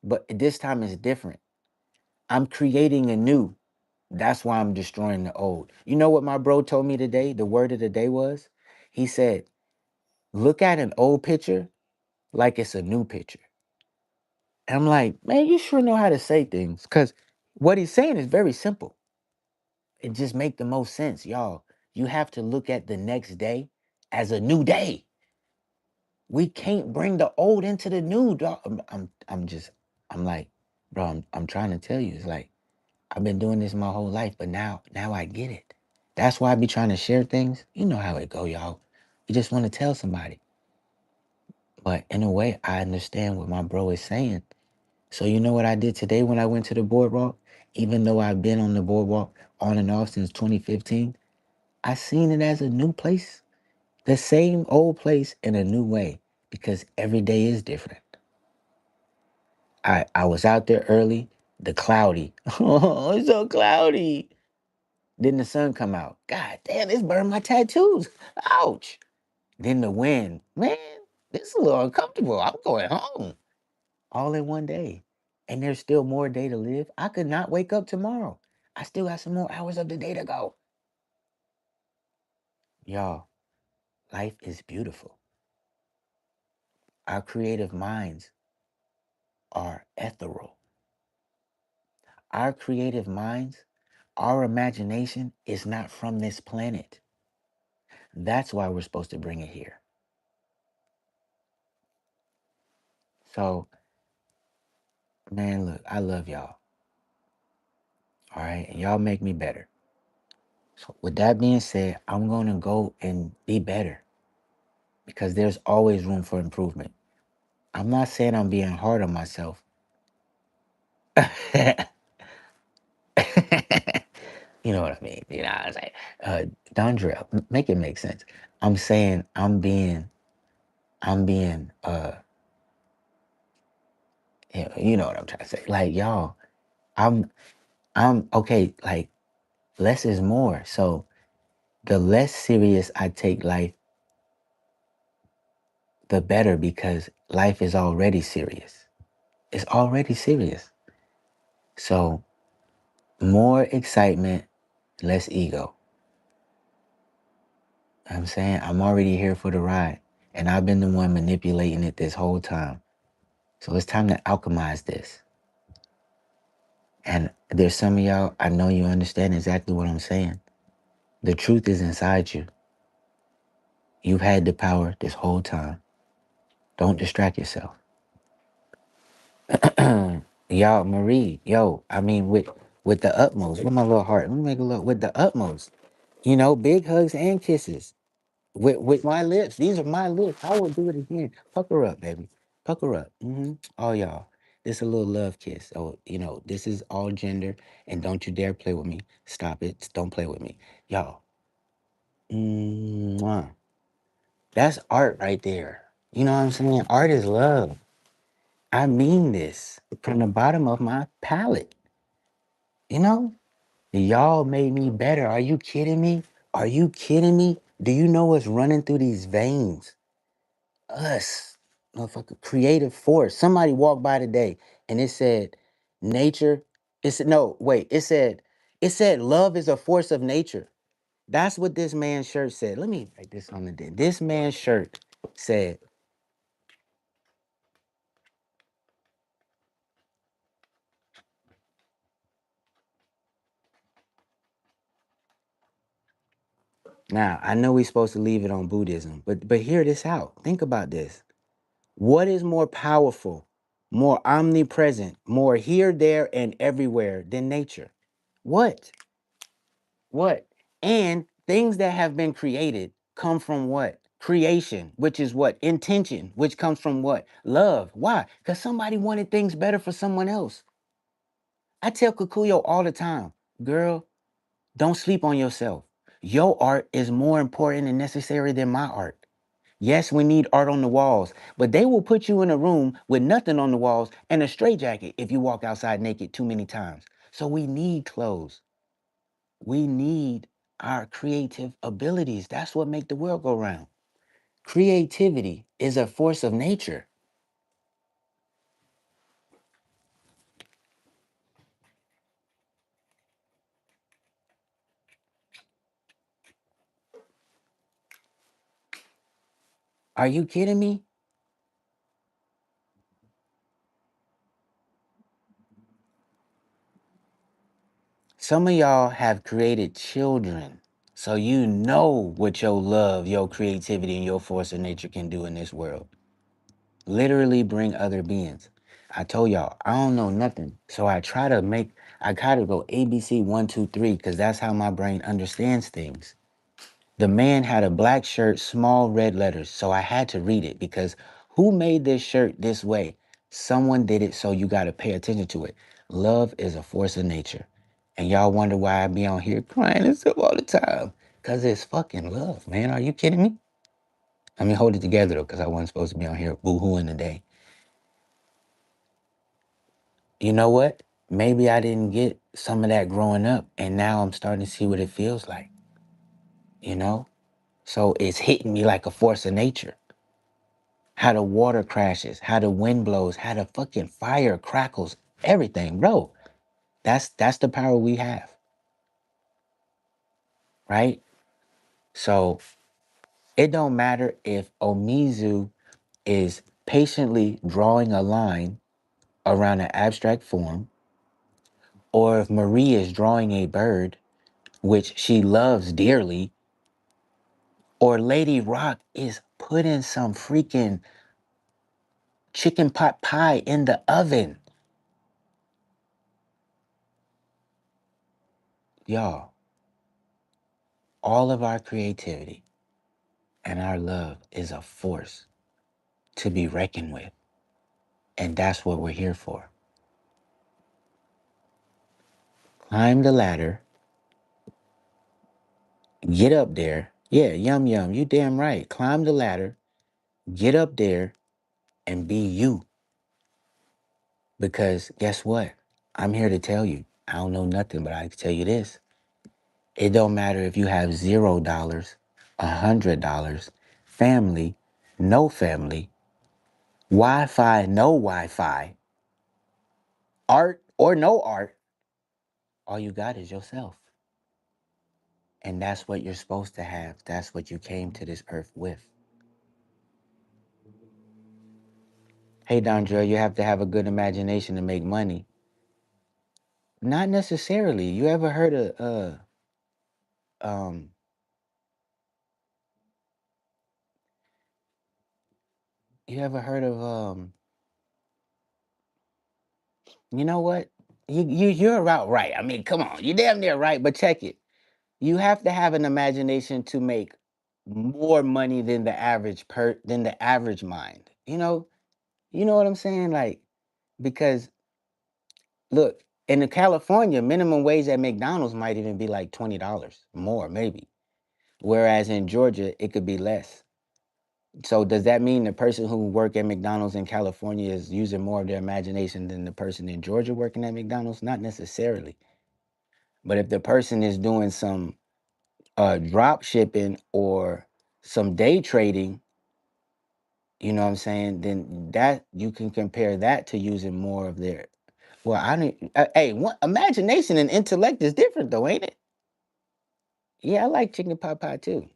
But this time it's different. I'm creating a new. That's why I'm destroying the old. You know what my bro told me today? The word of the day was? He said, look at an old picture like it's a new picture. And I'm like, man, you sure know how to say things. Because what he's saying is very simple. It just make the most sense, y'all. You have to look at the next day as a new day. We can't bring the old into the new, dog. I'm like, bro, I'm trying to tell you. It's like, I've been doing this my whole life, but now I get it. That's why I be trying to share things. You know how it go, y'all. You just want to tell somebody. But in a way, I understand what my bro is saying. So you know what I did today when I went to the boardwalk? Even though I've been on the boardwalk on and off since 2015, I seen it as a new place. The same old place in a new way because every day is different. I was out there early, the cloudy. Oh, it's so cloudy. Then the sun come out. God damn, it's burned my tattoos. Ouch. Then the wind. Man, this is a little uncomfortable. I'm going home. All in one day. And there's still more day to live. I could not wake up tomorrow. I still got some more hours of the day to go. Y'all, life is beautiful. Our creative minds are ethereal. Our creative minds, our imagination is not from this planet. That's why we're supposed to bring it here. So, man, look, I love y'all. All right. And y'all make me better. So, with that being said, I'm going to go and be better because there's always room for improvement. I'm not saying I'm being hard on myself. You know what I mean? You know, I was like, Dondrell, make it make sense. I'm saying I'm being, you know what I'm trying to say. Like, y'all, I'm, I'm okay. Like, less is more. So the less serious I take life, the better because life is already serious. It's already serious. So more excitement, less ego. I'm saying I'm already here for the ride. And I've been the one manipulating it this whole time. So it's time to alchemize this. And there's some of y'all, I know you understand exactly what I'm saying. The truth is inside you. You've had the power this whole time. Don't distract yourself. Y'all, Marie, yo, I mean with the utmost. With my little heart. Let me make a look with the utmost. You know, big hugs and kisses. With my lips. These are my lips. I will do it again. Pucker up, baby. Pucker up. All y'all. This a little love kiss. Oh, you know, this is all gender, and don't you dare play with me. Stop it. Don't play with me. Y'all. Mwah. That's art right there. You know what I'm saying? Art is love. I mean this from the bottom of my palate. You know? Y'all made me better. Are you kidding me? Are you kidding me? Do you know what's running through these veins? Us, motherfucker, creative force. Somebody walked by today and it said, nature. It said, no, wait, it said love is a force of nature. That's what this man's shirt said. Let me write this on the day. This man's shirt said, now I know we're supposed to leave it on Buddhism, but hear this out. Think about this. What is more powerful, more omnipresent, more here, there, and everywhere than nature? What? What? And things that have been created come from what? Creation, which is what? Intention, which comes from what? Love. Why? Because somebody wanted things better for someone else. I tell Kikuyo all the time, girl, don't sleep on yourself. Your art is more important and necessary than my art. Yes, we need art on the walls, but they will put you in a room with nothing on the walls and a straitjacket if you walk outside naked too many times. So we need clothes. We need our creative abilities. That's what make the world go round. Creativity is a force of nature. Are you kidding me? Some of y'all have created children. So you know what your love, your creativity, and your force of nature can do in this world. Literally bring other beings. I told y'all, I don't know nothing. So I try to go ABC 1, 2, 3, because that's how my brain understands things. The man had a black shirt, small red letters. So I had to read it because who made this shirt this way? Someone did it, so you got to pay attention to it. Love is a force of nature. And y'all wonder why I be on here crying and stuff all the time. Because it's fucking love, man. Are you kidding me? I mean, hold it together, though, because I wasn't supposed to be on here boo-hooing today. You know what? Maybe I didn't get some of that growing up, and now I'm starting to see what it feels like, you know? So it's hitting me like a force of nature. How the water crashes, how the wind blows, how the fucking fire crackles, everything, bro. That's the power we have, right? So it don't matter if Omizu is patiently drawing a line around an abstract form, or if Marie is drawing a bird, which she loves dearly, or Lady Rock is putting some freaking chicken pot pie in the oven. Y'all, all of our creativity and our love is a force to be reckoned with. And that's what we're here for. Climb the ladder, get up there. Yeah, yum yum, you damn right. Climb the ladder, get up there, and be you. Because guess what? I'm here to tell you. I don't know nothing, but I can tell you this. It don't matter if you have $0, $100, family, no family, Wi-Fi, no Wi-Fi, art or no art. All you got is yourself. And that's what you're supposed to have. That's what you came to this earth with. Hey, Dondra, you have to have a good imagination to make money. Not necessarily. You ever heard of um you ever heard of you know what? You're about right. I mean, come on. You're damn near right, but check it. You have to have an imagination to make more money than the average mind. You know what I'm saying? Like, because look, in the California, minimum wage at McDonald's might even be like $20 more, maybe. Whereas in Georgia, it could be less. So does that mean the person who work at McDonald's in California is using more of their imagination than the person in Georgia working at McDonald's? Not necessarily. But if the person is doing some drop shipping or some day trading, you know what I'm saying? Then that you can compare that to using more of their. Well, I don't. Hey, imagination and intellect is different, though, ain't it? Yeah, I like chicken pot pie too.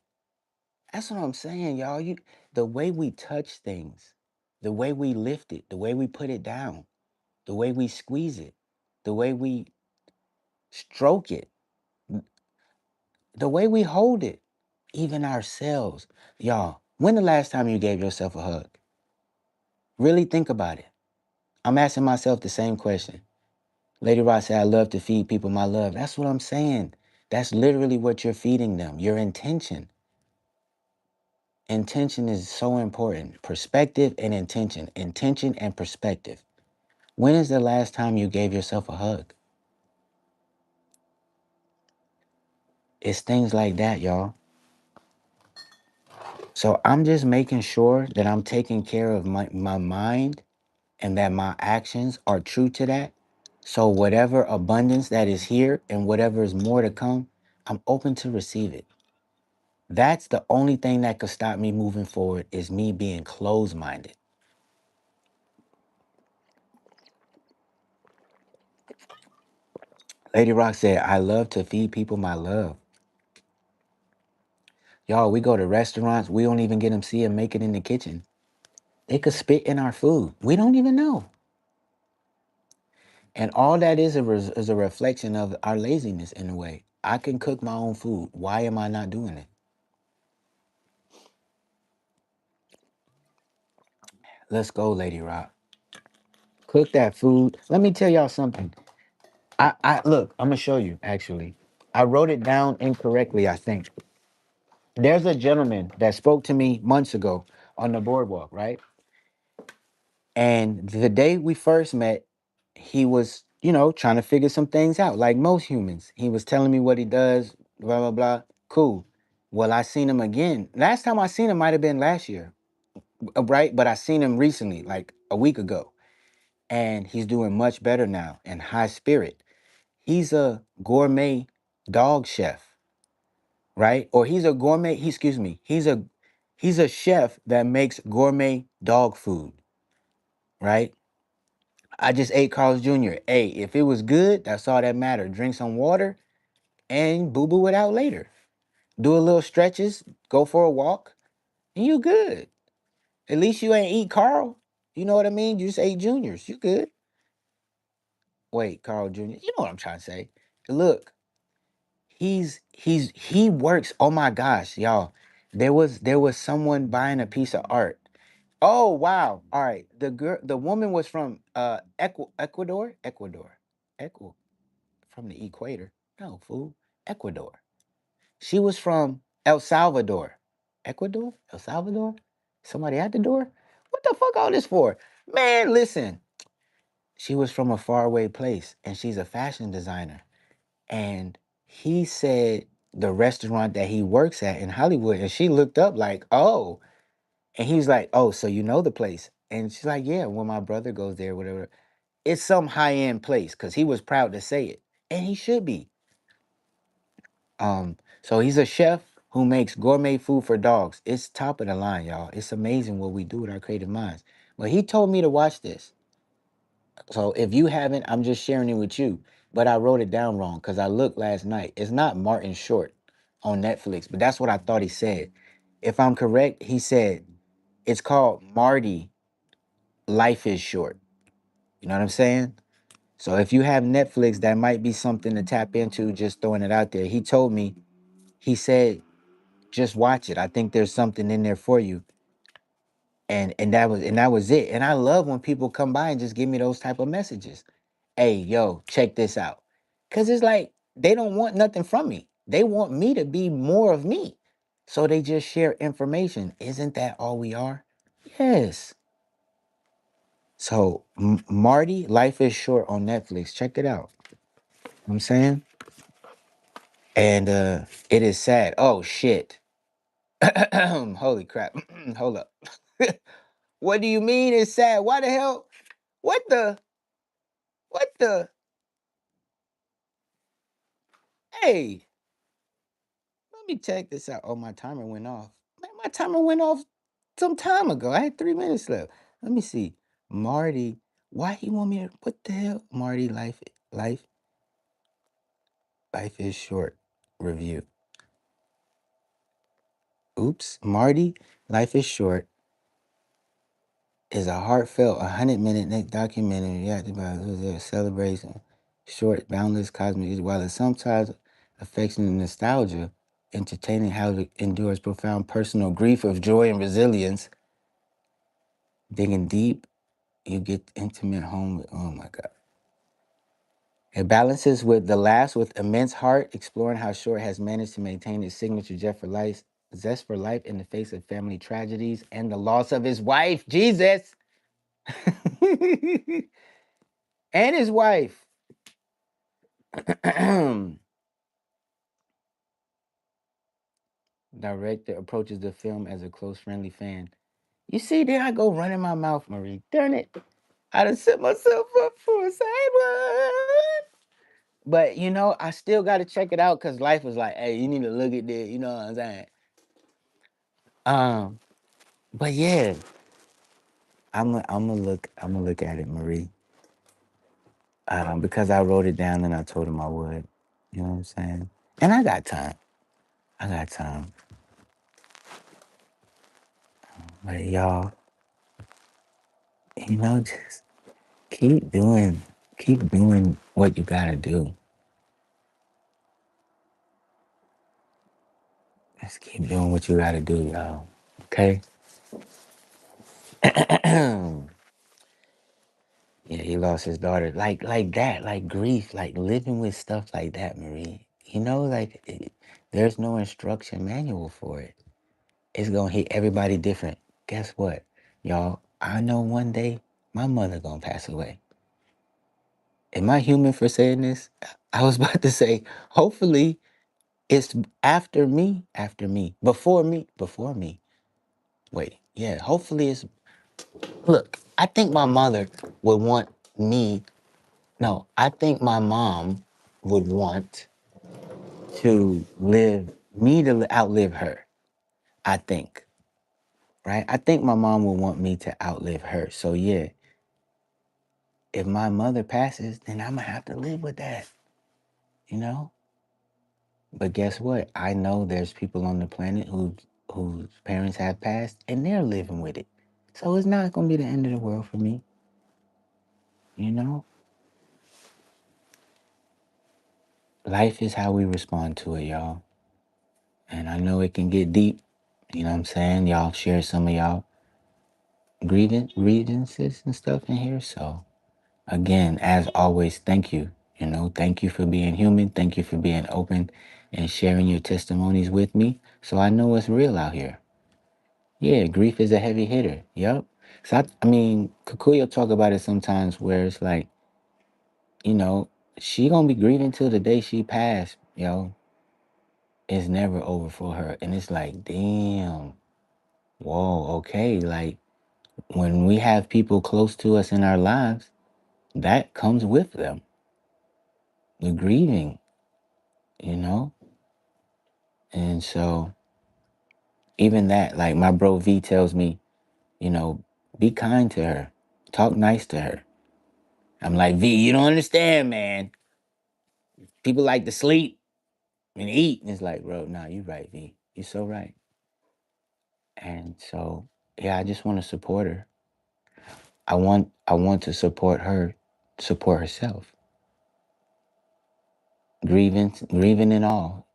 That's what I'm saying, y'all. The way we touch things, the way we lift it, the way we put it down, the way we squeeze it, the way we stroke it, the way we hold it, even ourselves. Y'all, when the last time you gave yourself a hug? Really think about it. I'm asking myself the same question. Lady Ross said, I love to feed people my love. That's what I'm saying. That's literally what you're feeding them, your intention. Intention is so important. Perspective and intention. Intention and perspective. When is the last time you gave yourself a hug? It's things like that, y'all. So I'm just making sure that I'm taking care of my mind and that my actions are true to that. So whatever abundance that is here and whatever is more to come, I'm open to receive it. That's the only thing that could stop me moving forward is me being closed-minded. Lady Rock said, I love to feed people my love. Y'all, we go to restaurants, we don't even get them see them make it in the kitchen. They could spit in our food. We don't even know. And all that is a reflection of our laziness in a way. I can cook my own food. Why am I not doing it? Let's go, Lady Rock. Cook that food. Let me tell y'all something. I look, I'm gonna show you actually. I wrote it down incorrectly, I think. There's a gentleman that spoke to me months ago on the boardwalk, right? And the day we first met, he was, trying to figure some things out, like most humans. He was telling me what he does, blah, blah, blah. Cool. Well, I seen him again. Last time I seen him might have been last year, right? But I seen him recently, like a week ago. And he's doing much better now and high spirit. He's a gourmet dog chef, right? Or he's a gourmet, excuse me, he's a chef that makes gourmet dog food, right? I just ate Carl's Jr. Hey, if it was good, that's all that mattered. Drink some water and boo boo it out later. Do a little stretches, go for a walk, and you good. At least you ain't eat Carl. You know what I mean? You just ate Juniors. You good. Wait, Carl Jr. You know what I'm trying to say. Look, he works. Oh my gosh, y'all. There was someone buying a piece of art. Oh wow. All right. The woman was from Ecuador. Ecuador. From the equator. No, fool. Ecuador. She was from El Salvador. Ecuador? El Salvador? Somebody at the door? What the fuck all this for? Man, listen. She was from a faraway place and she's a fashion designer. And he said the restaurant that he works at in Hollywood. And she looked up like, oh. And he was like, oh, so you know the place. And she's like, yeah, when my brother goes there, whatever. It's some high end place because he was proud to say it. And he should be. So he's a chef who makes gourmet food for dogs. It's top of the line, y'all. It's amazing what we do with our creative minds. Well, he told me to watch this. So if you haven't, I'm just sharing it with you. But I wrote it down wrong because I looked last night. It's not Martin Short on Netflix, but that's what I thought he said. If I'm correct, he said it's called Marty Life is Short. You know what I'm saying? So if you have Netflix, that might be something to tap into, just throwing it out there. He told me, he said, just watch it. I think there's something in there for you. And that was it. And I love when people come by and just give me those type of messages. Hey, yo, check this out. Cause it's like they don't want nothing from me. They want me to be more of me. So they just share information. Isn't that all we are? Yes. So Marty, Life is Short on Netflix. Check it out. You know what I'm saying? And it is sad. Oh shit. Holy crap. Hold up. What do you mean it's sad? Why the hell? What the? What the? Hey, let me check this out. Oh, my timer went off. Man, my timer went off some time ago. I had 3 minutes left. Let me see. Marty, why he want me to? What the hell? Marty, life is short. Review. Oops, Marty, Life is Short is a heartfelt 100-minute documentary reacted by a celebration, short, boundless cosmic, while it sometimes affectionate nostalgia, entertaining how it endures profound personal grief of joy and resilience. Digging deep, you get intimate home with, oh my God. It balances with the last with immense heart, exploring how Short has managed to maintain his signature zest for life in the face of family tragedies and the loss of his wife, Jesus, and his wife. Director approaches the film as a close, friendly fan. You see, there I go running my mouth, Marie. Darn it. I done set myself up for a side one. But I still gotta check it out because life was like, hey, you need to look at this, you know what I'm saying? Um, but yeah, I'm gonna look at it, Marie. Because I wrote it down and I told him I would. You know what I'm saying? And I got time. I got time. But y'all, just keep doing what you gotta do. Just keep doing what you gotta do, y'all. Okay? Yeah, he lost his daughter. Like that, like grief, like living with stuff like that, Marie. There's no instruction manual for it. It's gonna hit everybody different. Guess what, y'all? I know one day my mother gonna pass away. Am I human for saying this? I was about to say, hopefully it's after me, before me. Wait, yeah, hopefully it's. Look, I think my mother would want me. No, I think my mom would want to outlive her. I think, right? I think my mom would want me to outlive her. So yeah, if my mother passes, then I'm gonna have to live with that, you know? But guess what? I know there's people on the planet whose parents have passed and they're living with it. So it's not gonna be the end of the world for me, you know? Life is how we respond to it, y'all. And I know it can get deep. You know what I'm saying? Y'all share some of y'all grievances and stuff in here. So again, as always, thank you. Thank you for being human. Thank you for being open and sharing your testimonies with me. So I know it's real out here. Yeah, grief is a heavy hitter. Yep. So I mean, Kikuya talk about it sometimes where it's like, you know, she gonna be grieving till the day she passed. It's never over for her, and it's like, damn, whoa, okay. Like when we have people close to us in our lives, that comes with them. The grieving, you know, and so even that, like my bro V tells me, be kind to her, talk nice to her. I'm like, V, you don't understand, man. People like to sleep and eat. And it's like, bro, nah, you right, V. You're so right. And so, yeah, I just want to support her. I want to support her, support herself. Grieving and all.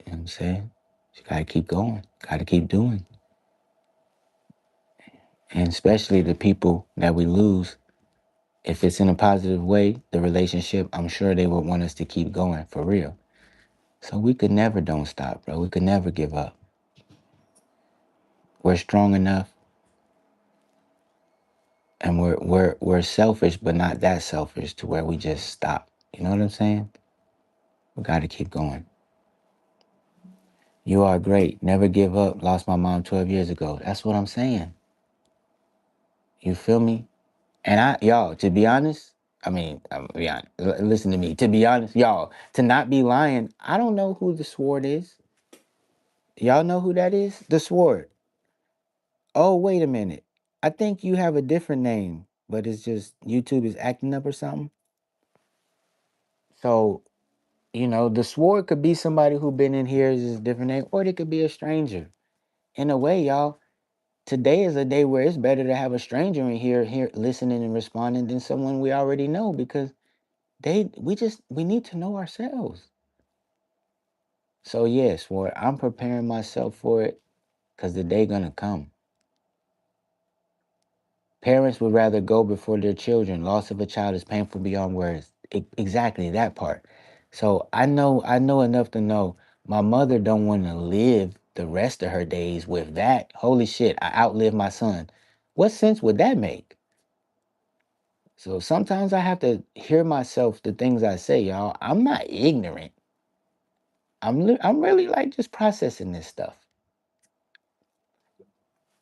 You know what I'm saying? She gotta keep going. Gotta keep doing. And especially the people that we lose, if it's in a positive way, the relationship, I'm sure they would want us to keep going for real. So we could never don't stop, bro. We could never give up. We're strong enough and we're selfish, but not that selfish to where we just stop. You know what I'm saying? We got to keep going. You are great. Never give up. Lost my mom 12 years ago. That's what I'm saying. You feel me? And y'all, to be honest, I mean, be honest, listen to me. To be honest, y'all, to not be lying, I don't know who the Sword is. Y'all know who that is? The Sword. Oh, wait a minute. I think you have a different name, but it's just YouTube is acting up or something. So the Sword could be somebody who been in here as a different name, or they could be a stranger. in a way, y'all, today is a day where it's better to have a stranger in here listening and responding than someone we already know because we need to know ourselves. So yes, well, I'm preparing myself for it because the day gonna come. Parents would rather go before their children. Loss of a child is painful beyond words. Exactly that part. So I know enough to know my mother don't want to live the rest of her days with that. Holy shit, I outlived my son. What sense would that make? So sometimes I have to hear myself the things I say, y'all. I'm not ignorant. I'm really like just processing this stuff.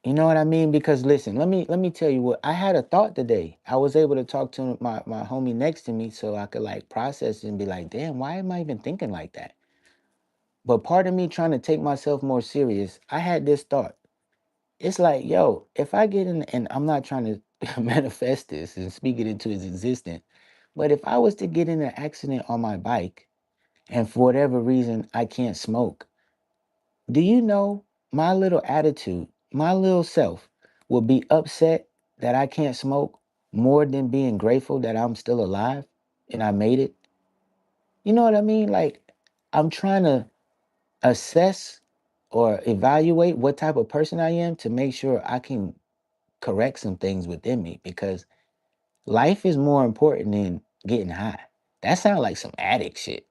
You know what I mean? Because listen, let me tell you what I had a thought today. I was able to talk to my homie next to me so I could like process it and be like, damn, why am I even thinking like that? But part of me trying to take myself more serious, I had this thought. It's like, yo, if I get in and I'm not trying to manifest this and speak it into its existence, but if I was to get in an accident on my bike and for whatever reason I can't smoke, do you know my little attitude, my little self will be upset that I can't smoke more than being grateful that I'm still alive and I made it? You know what I mean? Like, I'm trying to assess or evaluate what type of person I am to make sure I can correct some things within me because life is more important than getting high. That sounds like some addict shit.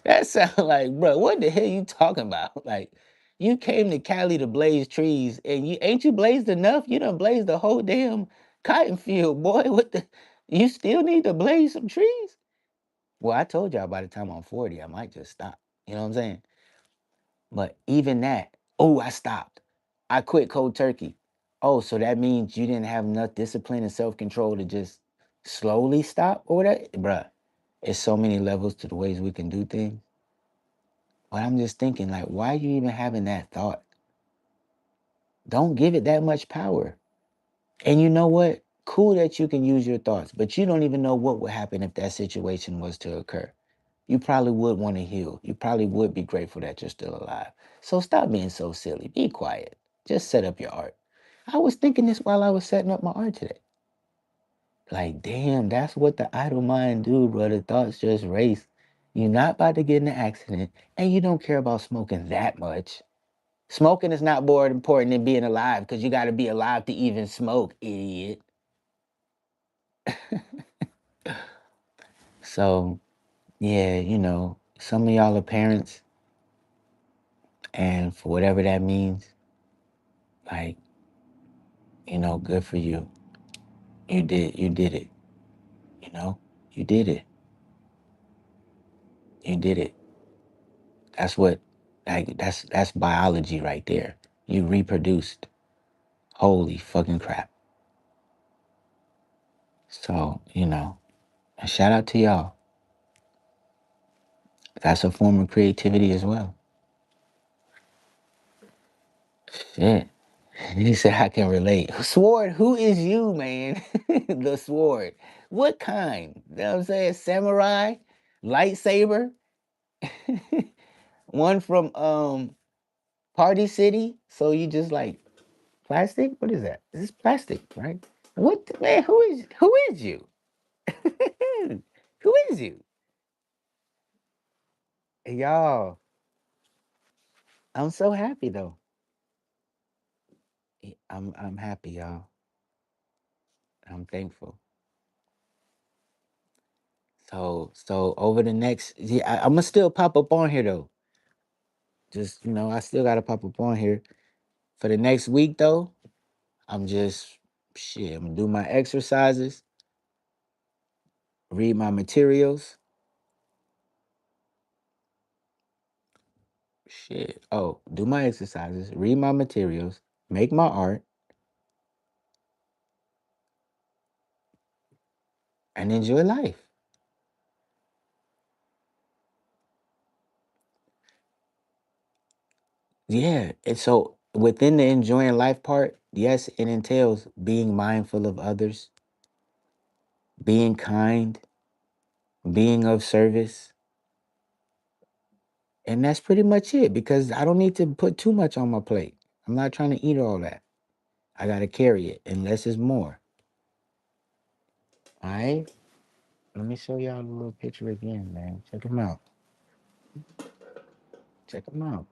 That sounds like, bro, what the hell you talking about? Like, you came to Cali to blaze trees, and you ain't you blazed enough? You done blazed the whole damn cotton field, boy. What the? You still need to blaze some trees? Well, I told y'all by the time I'm 40, I might just stop. You know what I'm saying? But even that, oh, I stopped. I quit cold turkey. Oh, so that means you didn't have enough discipline and self control to just slowly stop or that, bruh. It's so many levels to the ways we can do things. But I'm just thinking, like, why are you even having that thought? Don't give it that much power. And you know what? Cool that you can use your thoughts, but you don't even know what would happen if that situation was to occur. You probably would want to heal. You probably would be grateful that you're still alive. So stop being so silly. Be quiet. Just set up your art. I was thinking this while I was setting up my art today. Like, damn, that's what the idle mind do, bro. The thoughts just race. You're not about to get in an accident, and you don't care about smoking that much. Smoking is not more important than being alive because you got to be alive to even smoke, idiot. So, yeah, some of y'all are parents, and for whatever that means, like, good for you. You did it. You know, you did it. You did it. That's what, like, that's biology right there. You reproduced. Holy fucking crap. So, a shout out to y'all. That's a form of creativity as well. Shit. He said I can relate. Sword, who is you, man? The sword. What kind? You know what I'm saying? Samurai? Lightsaber? One from Party City? So you just like plastic? What is that? This is plastic, right? Man, who is you? Who is you? Y'all, I'm so happy though. I'm happy, y'all. I'm thankful. So over the next, yeah, I'm gonna still pop up on here though. Just I still gotta pop up on here for the next week though. I'm just shit. I'm gonna do my exercises, read my materials. Shit. Oh, do my exercises, read my materials, make my art, and enjoy life. Yeah. And so within the enjoying life part, yes, it entails being mindful of others, being kind, being of service, And that's pretty much it because I don't need to put too much on my plate. I'm not trying to eat all that. I got to carry it unless it's more. All right. Let me show y'all the little picture again, man. Check them out. Check them out.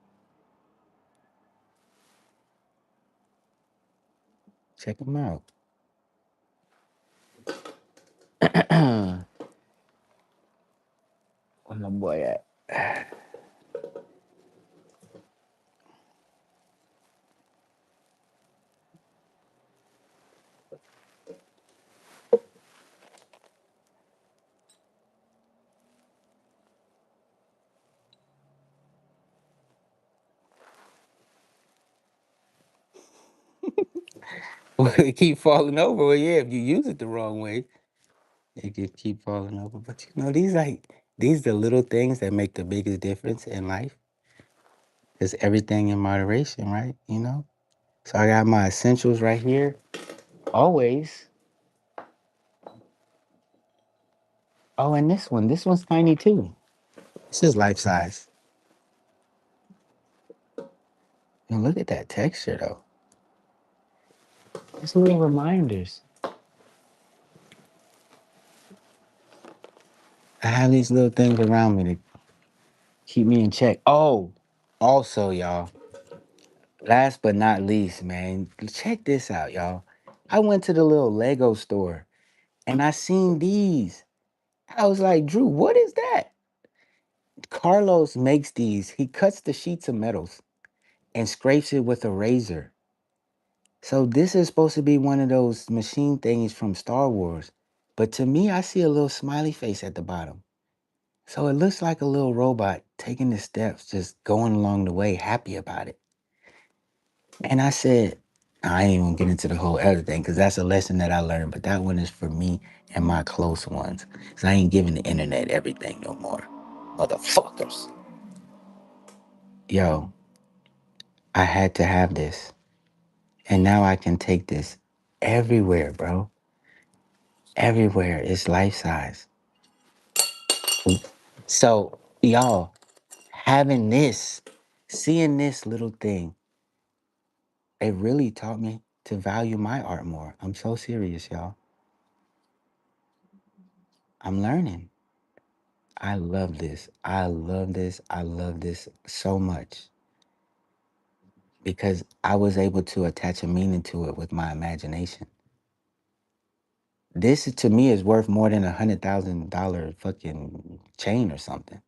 Check them out. Where my boy at? Well, it keep falling over. Well, yeah, if you use it the wrong way, it could keep falling over. But these the little things that make the biggest difference in life. It's everything in moderation, right? So I got my essentials right here. Always. Oh, and this one. This one's tiny too. This is life size. And look at that texture though. It's little reminders. I have these little things around me to keep me in check. Oh, also, y'all. Last but not least, man, check this out, y'all. I went to the little Lego store and I seen these. I was like, Drew, what is that? Carlos makes these. He cuts the sheets of metals and scrapes it with a razor. So this is supposed to be one of those machine things from Star Wars. But to me, I see a little smiley face at the bottom. So it looks like a little robot taking the steps, just going along the way, happy about it. And I said, I ain't even get into the whole other thing because that's a lesson that I learned. But that one is for me and my close ones. Because I ain't giving the internet everything no more. Motherfuckers. Yo, I had to have this. And now I can take this everywhere, bro. Everywhere. It's life size. So, y'all, having this, seeing this little thing, it really taught me to value my art more. I'm so serious, y'all. I'm learning. I love this. I love this. I love this so much because I was able to attach a meaning to it with my imagination. This to me is worth more than $100,000 fucking chain or something.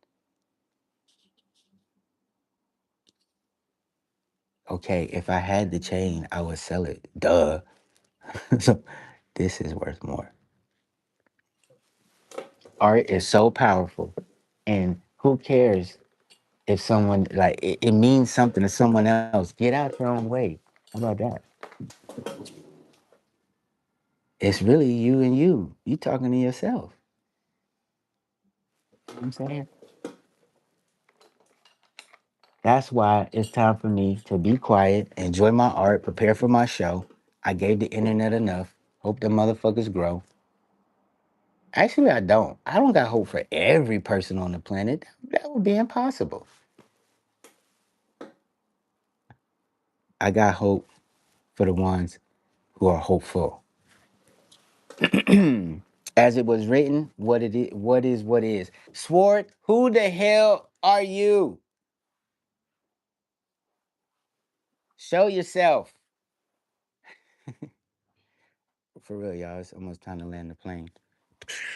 Okay, if I had the chain, I would sell it. Duh. So this is worth more. Art is so powerful. And who cares if someone like it means something to someone else? Get out your own way. How about that? It's really you and you. You talking to yourself. You know what I'm saying? That's why it's time for me to be quiet, enjoy my art, prepare for my show. I gave the internet enough. Hope the motherfuckers grow. Actually, I don't. I don't got hope for every person on the planet. That would be impossible. I got hope for the ones who are hopeful. As it was written, what is. Sword, who the hell are you? Show yourself. For real, y'all. It's almost time to land the plane.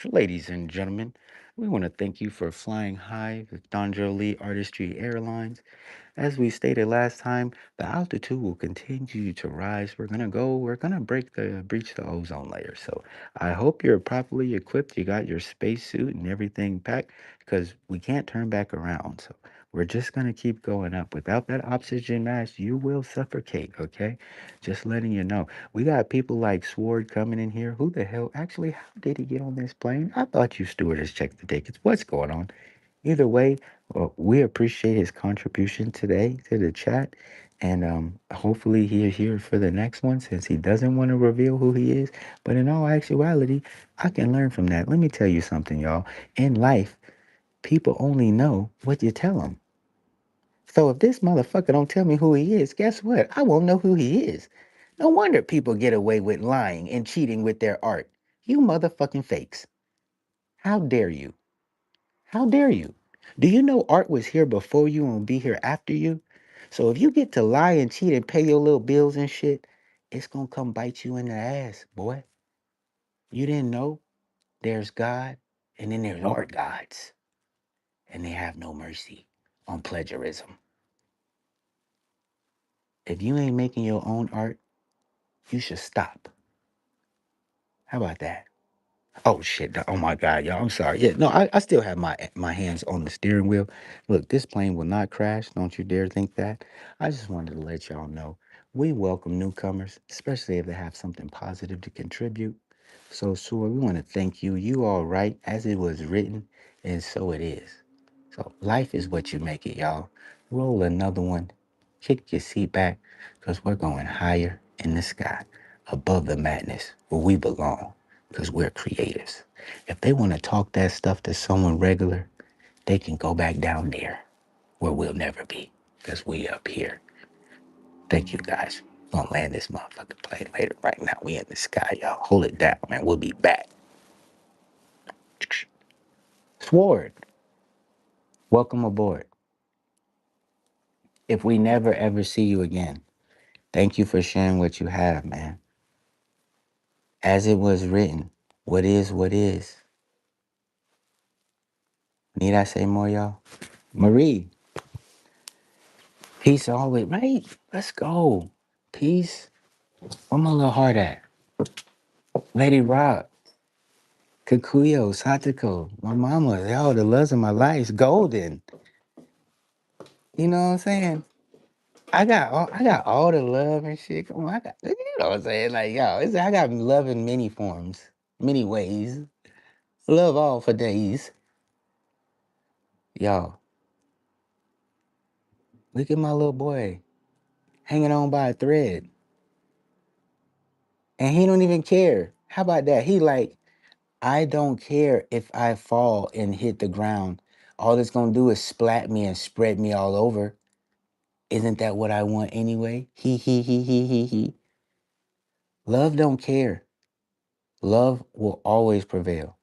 Ladies and gentlemen, we want to thank you for flying high with Don Jolie Artistry Airlines. As we stated last time, the altitude will continue to rise. We're gonna breach the ozone layer. So I hope you're properly equipped. You got your spacesuit and everything packed because we can't turn back around. So we're just gonna keep going up. Without that oxygen mask, you will suffocate, okay? Just letting you know. We got people like Sword coming in here. Who the hell actually how did he get on this plane? I thought you stewardess checked the tickets. What's going on? Either way, well, we appreciate his contribution today to the chat, and hopefully he's here for the next one since he doesn't want to reveal who he is. But in all actuality, I can learn from that. Let me tell you something, y'all. In life, people only know what you tell them. So if this motherfucker don't tell me who he is, guess what? I won't know who he is. No wonder people get away with lying and cheating with their art. You motherfucking fakes. How dare you? How dare you? Do you know art was here before you and will be here after you? So if you get to lie and cheat and pay your little bills and shit, it's gonna come bite you in the ass, boy. You didn't know there's God and then there's art gods, and they have no mercy on plagiarism. If you ain't making your own art, you should stop. How about that? Oh shit! Oh my God, y'all! I'm sorry. Yeah, no, I still have my hands on the steering wheel. Look, this plane will not crash. Don't you dare think that. I just wanted to let y'all know we welcome newcomers, especially if they have something positive to contribute. So, sure, we want to thank you. You all right as it was written, and so it is. So, life is what you make it, y'all. Roll another one. Kick your seat back, cause we're going higher in the sky, above the madness, where we belong because we're creatives. If they want to talk that stuff to someone regular, they can go back down there where we'll never be because we up here. Thank you guys. Gonna land this motherfucking plane later. Right now, we in the sky, y'all. Hold it down, man. We'll be back. Sword, welcome aboard. If we never ever see you again, thank you for sharing what you have, man. As it was written, what is. Need I say more, y'all? Marie, peace always, right? Let's go. Peace. Where my little heart at? Lady Rock, Kikuyo, Satiko, my mama, y'all the loves of my life, golden. You know what I'm saying? I got all the love and shit. Come on, you know what I'm saying? Like, yo, I got love in many forms, many ways. Love all for days. Y'all, look at my little boy hanging on by a thread. And he don't even care. How about that? He like, I don't care if I fall and hit the ground. All it's gonna do is splat me and spread me all over. Isn't that what I want anyway? He. Love don't care. Love will always prevail.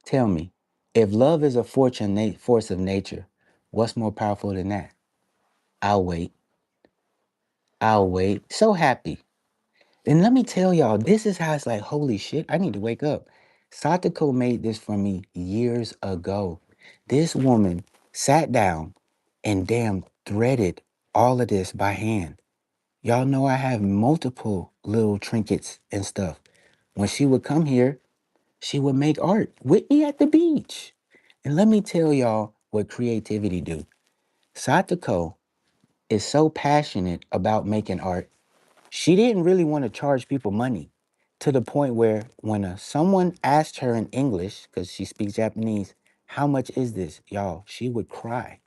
Tell me, if love is a force of nature, what's more powerful than that? I'll wait. I'll wait. So happy. And let me tell y'all, this is how it's like, holy shit, I need to wake up. Satoko made this for me years ago. This woman sat down and damn threaded all of this by hand. Y'all know I have multiple little trinkets and stuff. When she would come here, she would make art with me at the beach. And let me tell y'all what creativity do. Satoko is so passionate about making art. She didn't really want to charge people money to the point where when someone asked her in English, because she speaks Japanese, how much is this? Y'all, she would cry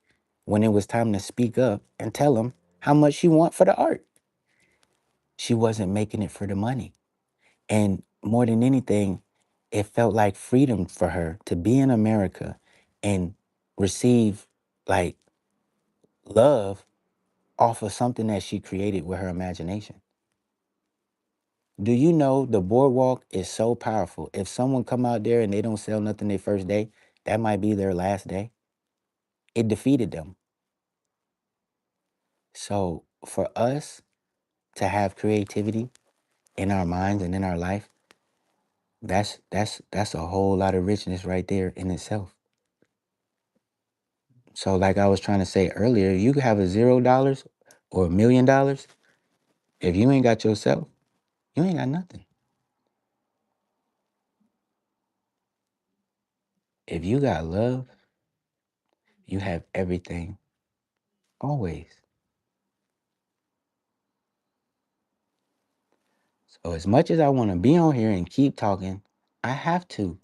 when it was time to speak up and tell them how much she want for the art. She wasn't making it for the money. And more than anything, it felt like freedom for her to be in America and receive like love off of something that she created with her imagination. Do you know the boardwalk is so powerful? If someone come out there and they don't sell nothing their first day, that might be their last day. It defeated them. So for us to have creativity in our minds and in our life, that's a whole lot of richness right there in itself. So like I was trying to say earlier, you could have $0 or $1 million. If you ain't got yourself, you ain't got nothing. If you got love, you have everything always. So as much as I want to be on here and keep talking, I have to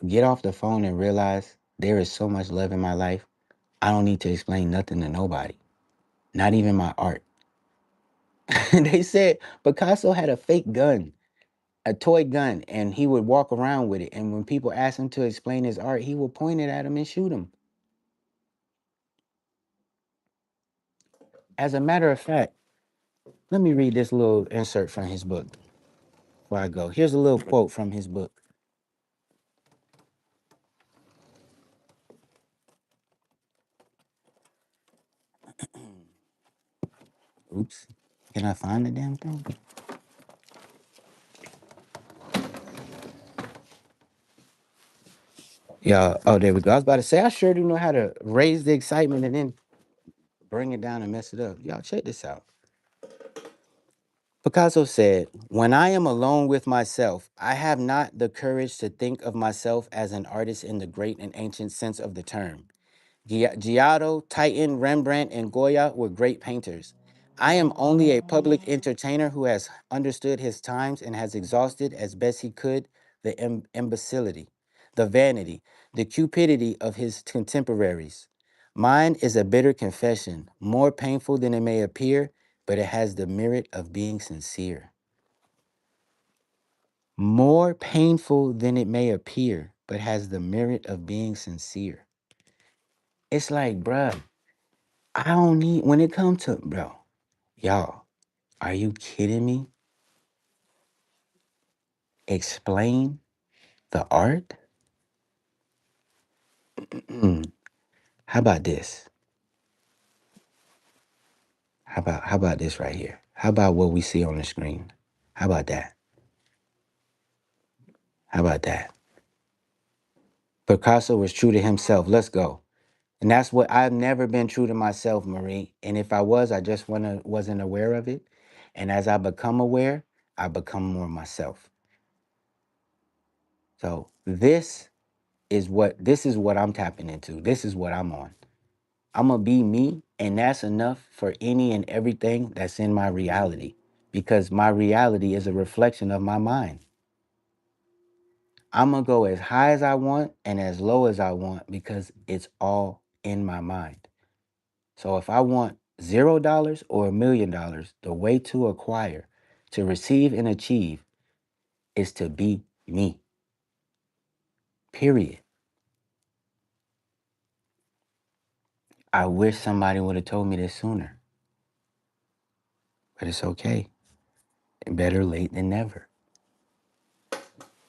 get off the phone and realize there is so much love in my life. I don't need to explain nothing to nobody, not even my art. They said Picasso had a fake gun, a toy gun, and he would walk around with it. And when people asked him to explain his art, he would point it at them and shoot them. As a matter of fact, let me read this little insert from his book before I go. Here's a little quote from his book. Oops. Can I find the damn thing? Yeah. Oh, there we go. I was about to say, I sure do know how to raise the excitement and then bring it down and mess it up. Y'all, check this out. Picasso said, "When I am alone with myself, I have not the courage to think of myself as an artist in the great and ancient sense of the term. Giotto, Titan, Rembrandt, and Goya were great painters. I am only a public entertainer who has understood his times and has exhausted as best he could the imbecility, the vanity, the cupidity of his contemporaries. Mine is a bitter confession, more painful than it may appear, but it has the merit of being sincere. More painful than it may appear, but has the merit of being sincere." It's like, bruh, I don't need, when it comes to, bro, y'all, are you kidding me? Explain the art? How about this? How about this right here? How about what we see on the screen? How about that? How about that? Picasso was true to himself. Let's go. And that's what I've never been true to myself, Marie. And if I was, I just wasn't aware of it. And as I become aware, I become more myself. So this is what I'm tapping into. This is what I'm on. I'm gonna be me, and that's enough for any and everything that's in my reality because my reality is a reflection of my mind. I'm gonna go as high as I want and as low as I want because it's all in my mind. So if I want $0 or $1 million, the way to acquire, to receive and achieve is to be me. Period. I wish somebody would have told me this sooner, but it's okay. Better late than never.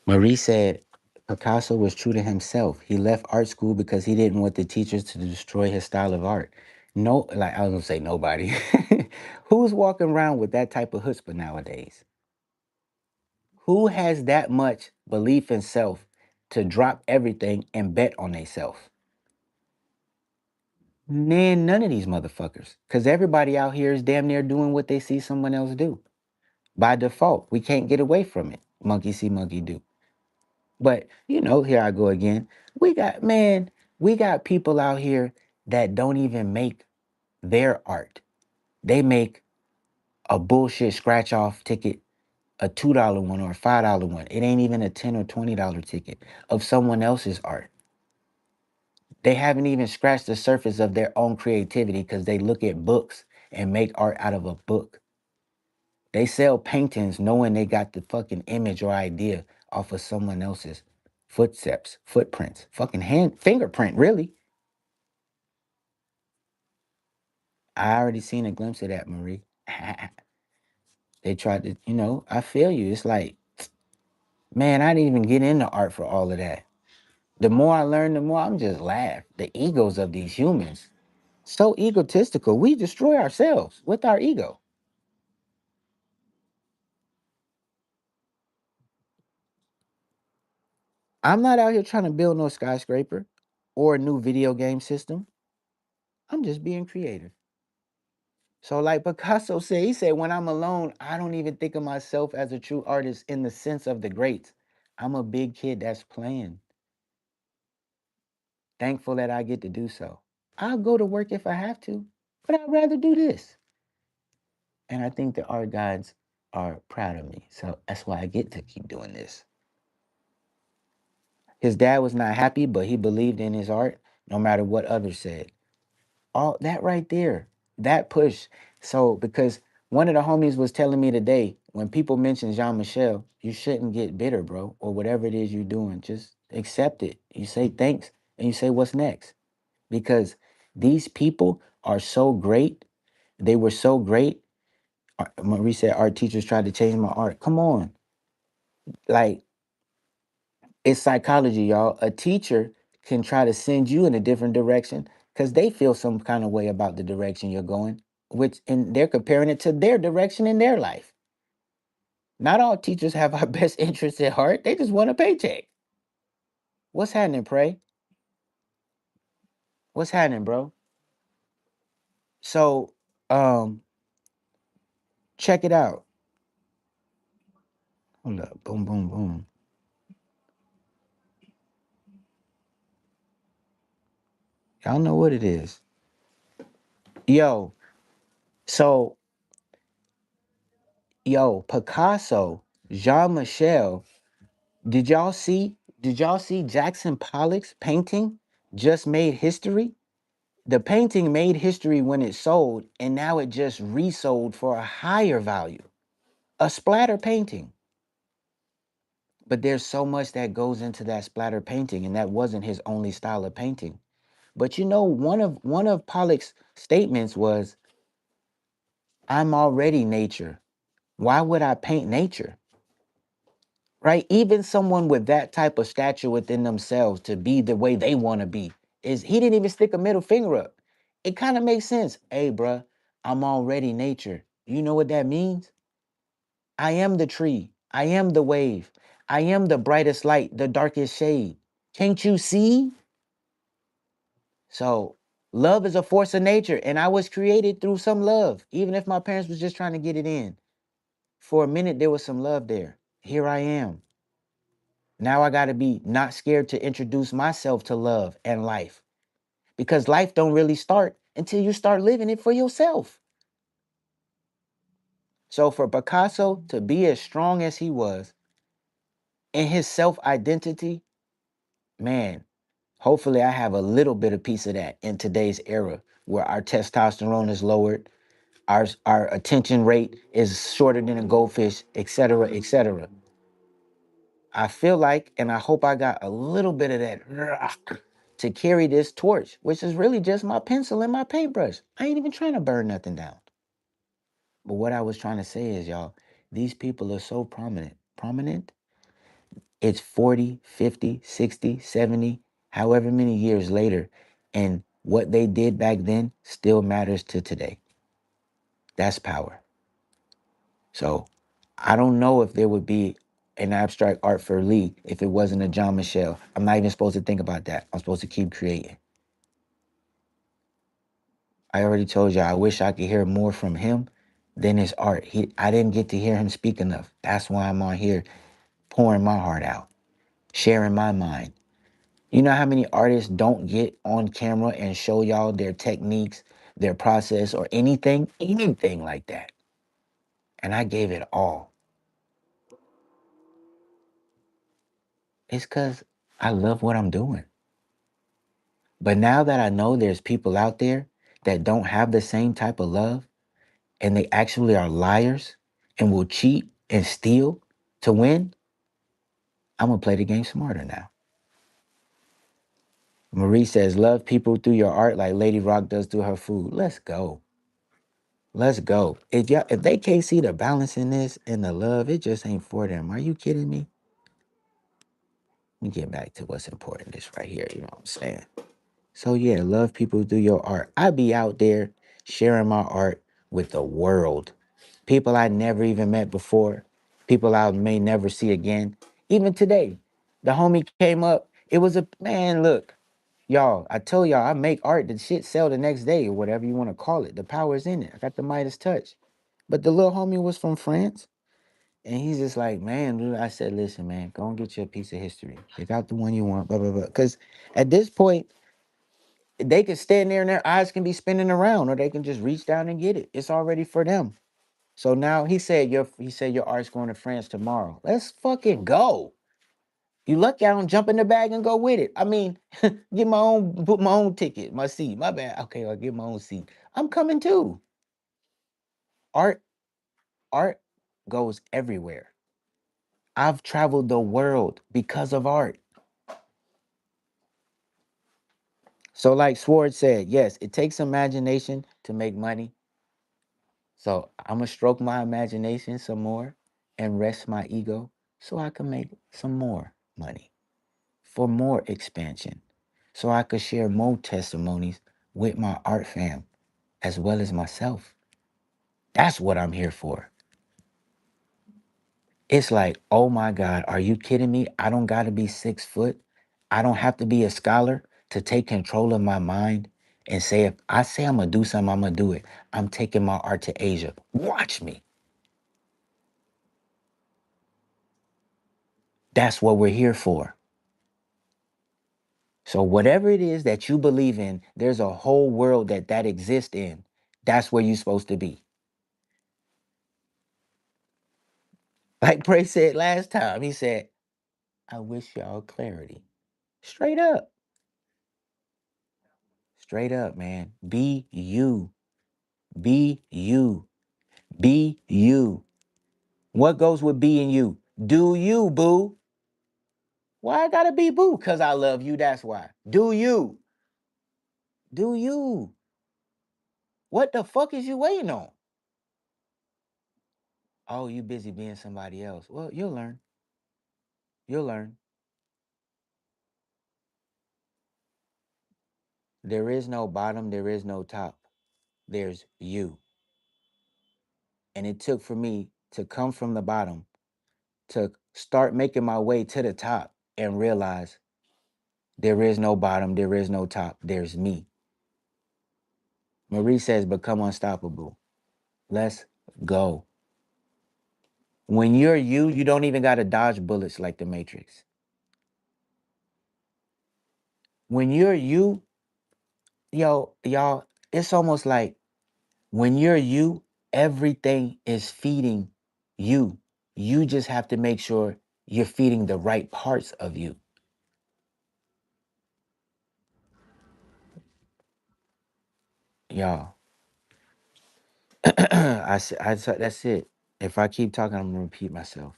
Marie said Picasso was true to himself. He left art school because he didn't want the teachers to destroy his style of art. No, like I was gonna say nobody. Who's walking around with that type of chutzpah nowadays? Who has that much belief in self to drop everything and bet on themselves? Man, none of these motherfuckers. Because everybody out here is damn near doing what they see someone else do. By default, we can't get away from it. Monkey see, monkey do. But here I go again. We got people out here that don't even make their art. They make a bullshit scratch off ticket, a $2 one or a $5 one. It ain't even a $10 or $20 ticket of someone else's art. They haven't even scratched the surface of their own creativity because they look at books and make art out of a book. They sell paintings knowing they got the fucking image or idea off of someone else's footsteps, footprints, fucking hand fingerprint, really. I already seen a glimpse of that, Marie. They tried to, I feel you. It's like, man, I didn't even get into art for all of that. The more I learn, the more I'm just laugh. The egos of these humans. So egotistical. We destroy ourselves with our ego. I'm not out here trying to build no skyscraper or a new video game system. I'm just being creative. So, like Picasso said, he said, when I'm alone, I don't even think of myself as a true artist in the sense of the greats. I'm a big kid that's playing, thankful that I get to do so. I'll go to work if I have to, but I'd rather do this. And I think the art gods are proud of me. So that's why I get to keep doing this. His dad was not happy, but he believed in his art no matter what others said. All that right there, that push. So because one of the homies was telling me today, when people mention Jean Michel, you shouldn't get bitter, bro, or whatever it is you're doing. Just accept it. You say thanks and you say what's next. Because these people are so great They were so great. Marie said art teachers tried to change my art. Come on. Like, it's psychology, y'all. A teacher can try to send you in a different direction because they feel some kind of way about the direction you're going, which and they're comparing it to their direction in their life. Not all teachers have our best interests at heart. They just want a paycheck. What's happening, Pray? What's happening, bro? So, um, check it out. Hold up. Boom, boom, boom. Y'all know what it is. Yo, so Picasso, Jean Michel, did y'all see Jackson Pollock's painting just made history? The painting made history when it sold, and now it just resold for a higher value. A splatter painting. But there's so much that goes into that splatter painting, and that wasn't his only style of painting. But one of Pollock's statements was, I'm already nature. Why would I paint nature? Right? Even someone with that type of stature within themselves to be the way they want to be is he didn't even stick a middle finger up. It kind of makes sense. Hey, bruh, I'm already nature. You know what that means? I am the tree. I am the wave. I am the brightest light, the darkest shade. Can't you see? So, love is a force of nature, and I was created through some love, even if my parents was just trying to get it in. For a minute, there was some love there. Here I am. Now I got to be not scared to introduce myself to love and life because life don't really start until you start living it for yourself. So for Picasso to be as strong as he was in his self-identity, man, hopefully I have a little bit of piece of that in today's era where our testosterone is lowered, our attention rate is shorter than a goldfish, etc., etc. I feel like, and I hope I got a little bit of that to carry this torch, which is really just my pencil and my paintbrush. I ain't even trying to burn nothing down. But what I was trying to say is, y'all, these people are so prominent. Prominent? It's 40, 50, 60, 70, however many years later. And what they did back then still matters to today. That's power. So I don't know if there would be an abstract art for Lee if it wasn't a John Michel. I'm not even supposed to think about that. I'm supposed to keep creating. I already told you I wish I could hear more from him than his art. I didn't get to hear him speak enough. That's why I'm on here pouring my heart out, sharing my mind. You know how many artists don't get on camera and show y'all their techniques, their process, or anything like that. And I gave it all. It's because I love what I'm doing. But now that I know there's people out there that don't have the same type of love and they actually are liars and will cheat and steal to win, I'm going to play the game smarter now. Marie says, love people through your art like Lady Rock does through her food. Let's go. Let's go. If they can't see the balance in this and the love, it just ain't for them. Are you kidding me? Let me get back to what's important. This right here. You know what I'm saying? So yeah, love people through your art. I be out there sharing my art with the world. People I never even met before. People I may never see again. Even today, the homie came up. It was a man, look, y'all, I told y'all I make art. The shit sell the next day or whatever you want to call it. The power's in it. I got the Midas touch. But the little homie was from France. And he's just like, man, dude, I said, listen, man, go and get you a piece of history. Pick out the one you want, blah, blah, blah. Because at this point, they can stand there and their eyes can be spinning around, or they can just reach down and get it. It's already for them. So now he said your art's going to France tomorrow. Let's fucking go. You lucky I don't jump in the bag and go with it. I mean, put my own ticket, my seat. My bad. Okay, I'll get my own seat. I'm coming too. Art, art goes everywhere. I've traveled the world because of art. So, like Sword said, yes, it takes imagination to make money. So I'm gonna stroke my imagination some more and rest my ego so I can make some more money for more expansion. So I could share more testimonies with my art fam as well as myself. That's what I'm here for. It's like, oh my God, are you kidding me? I don't gotta be 6 foot. I don't have to be a scholar to take control of my mind and say, if I say I'm gonna do something, I'm gonna do it. I'm taking my art to Asia. Watch me. That's what we're here for. So whatever it is that you believe in, there's a whole world that exists in. That's where you're supposed to be. Like Bray said last time, he said, I wish y'all clarity. Straight up. Straight up, man. Be you. Be you. Be you. What goes with being you? Do you, boo? Why I gotta be boo? Cause I love you, that's why. Do you? Do you? What the fuck is you waiting on? Oh, you busy being somebody else. Well, you'll learn. You'll learn. There is no bottom, there is no top. There's you. And it took for me to come from the bottom to start making my way to the top and realize there is no bottom, there is no top, there's me. Marie says, become unstoppable. Let's go. When you're you, you don't even got to dodge bullets like the Matrix. When you're you, y'all, it's almost like when you're you, everything is feeding you. You just have to make sure you're feeding the right parts of you. Y'all, that's it. If I keep talking, I'm gonna repeat myself.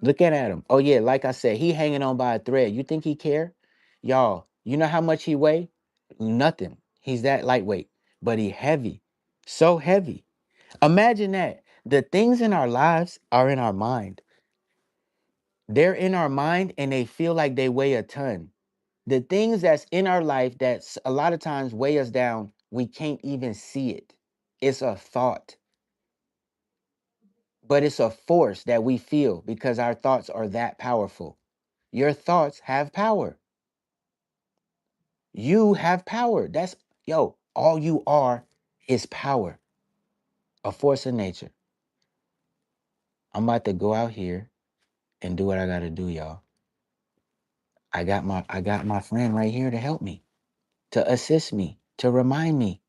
Look at Adam. Oh yeah, like I said, he hanging on by a thread. You think he care? Y'all, you know how much he weigh? Nothing. He's that lightweight, but he heavy. So heavy. Imagine that. The things in our lives are in our mind. They're in our mind and they feel like they weigh a ton. The things that's in our life that a lot of times weigh us down, we can't even see it. It's a thought, but it's a force that we feel because our thoughts are that powerful. Your thoughts have power. You have power. That's, yo, all you are is power, a force of nature. I'm about to go out here and do what I got to do, y'all. I got my friend right here to help me, to assist me, to remind me.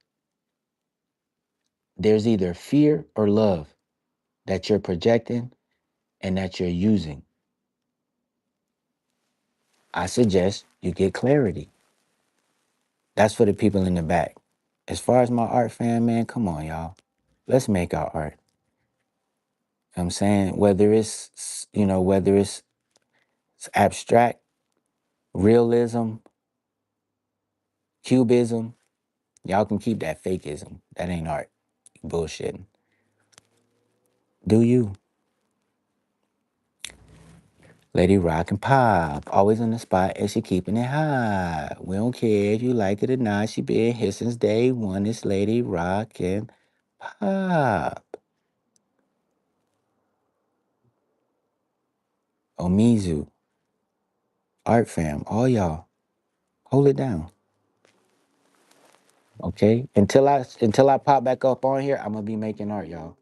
There's either fear or love that you're projecting and that you're using. I suggest you get clarity. That's for the people in the back. As far as my art fan, man, come on, y'all. Let's make our art. You know what I'm saying, whether it's abstract, realism, cubism, y'all can keep that fakeism. That ain't art. Bullshitting. Do you? Lady Rock and Pop, always on the spot and she keeping it hot. We don't care if you like it or not. She been here since day one. It's Lady Rock and Pop. Omizu, Art Fam, all y'all, hold it down, okay? Until I pop back up on here, I'm gonna be making art, y'all.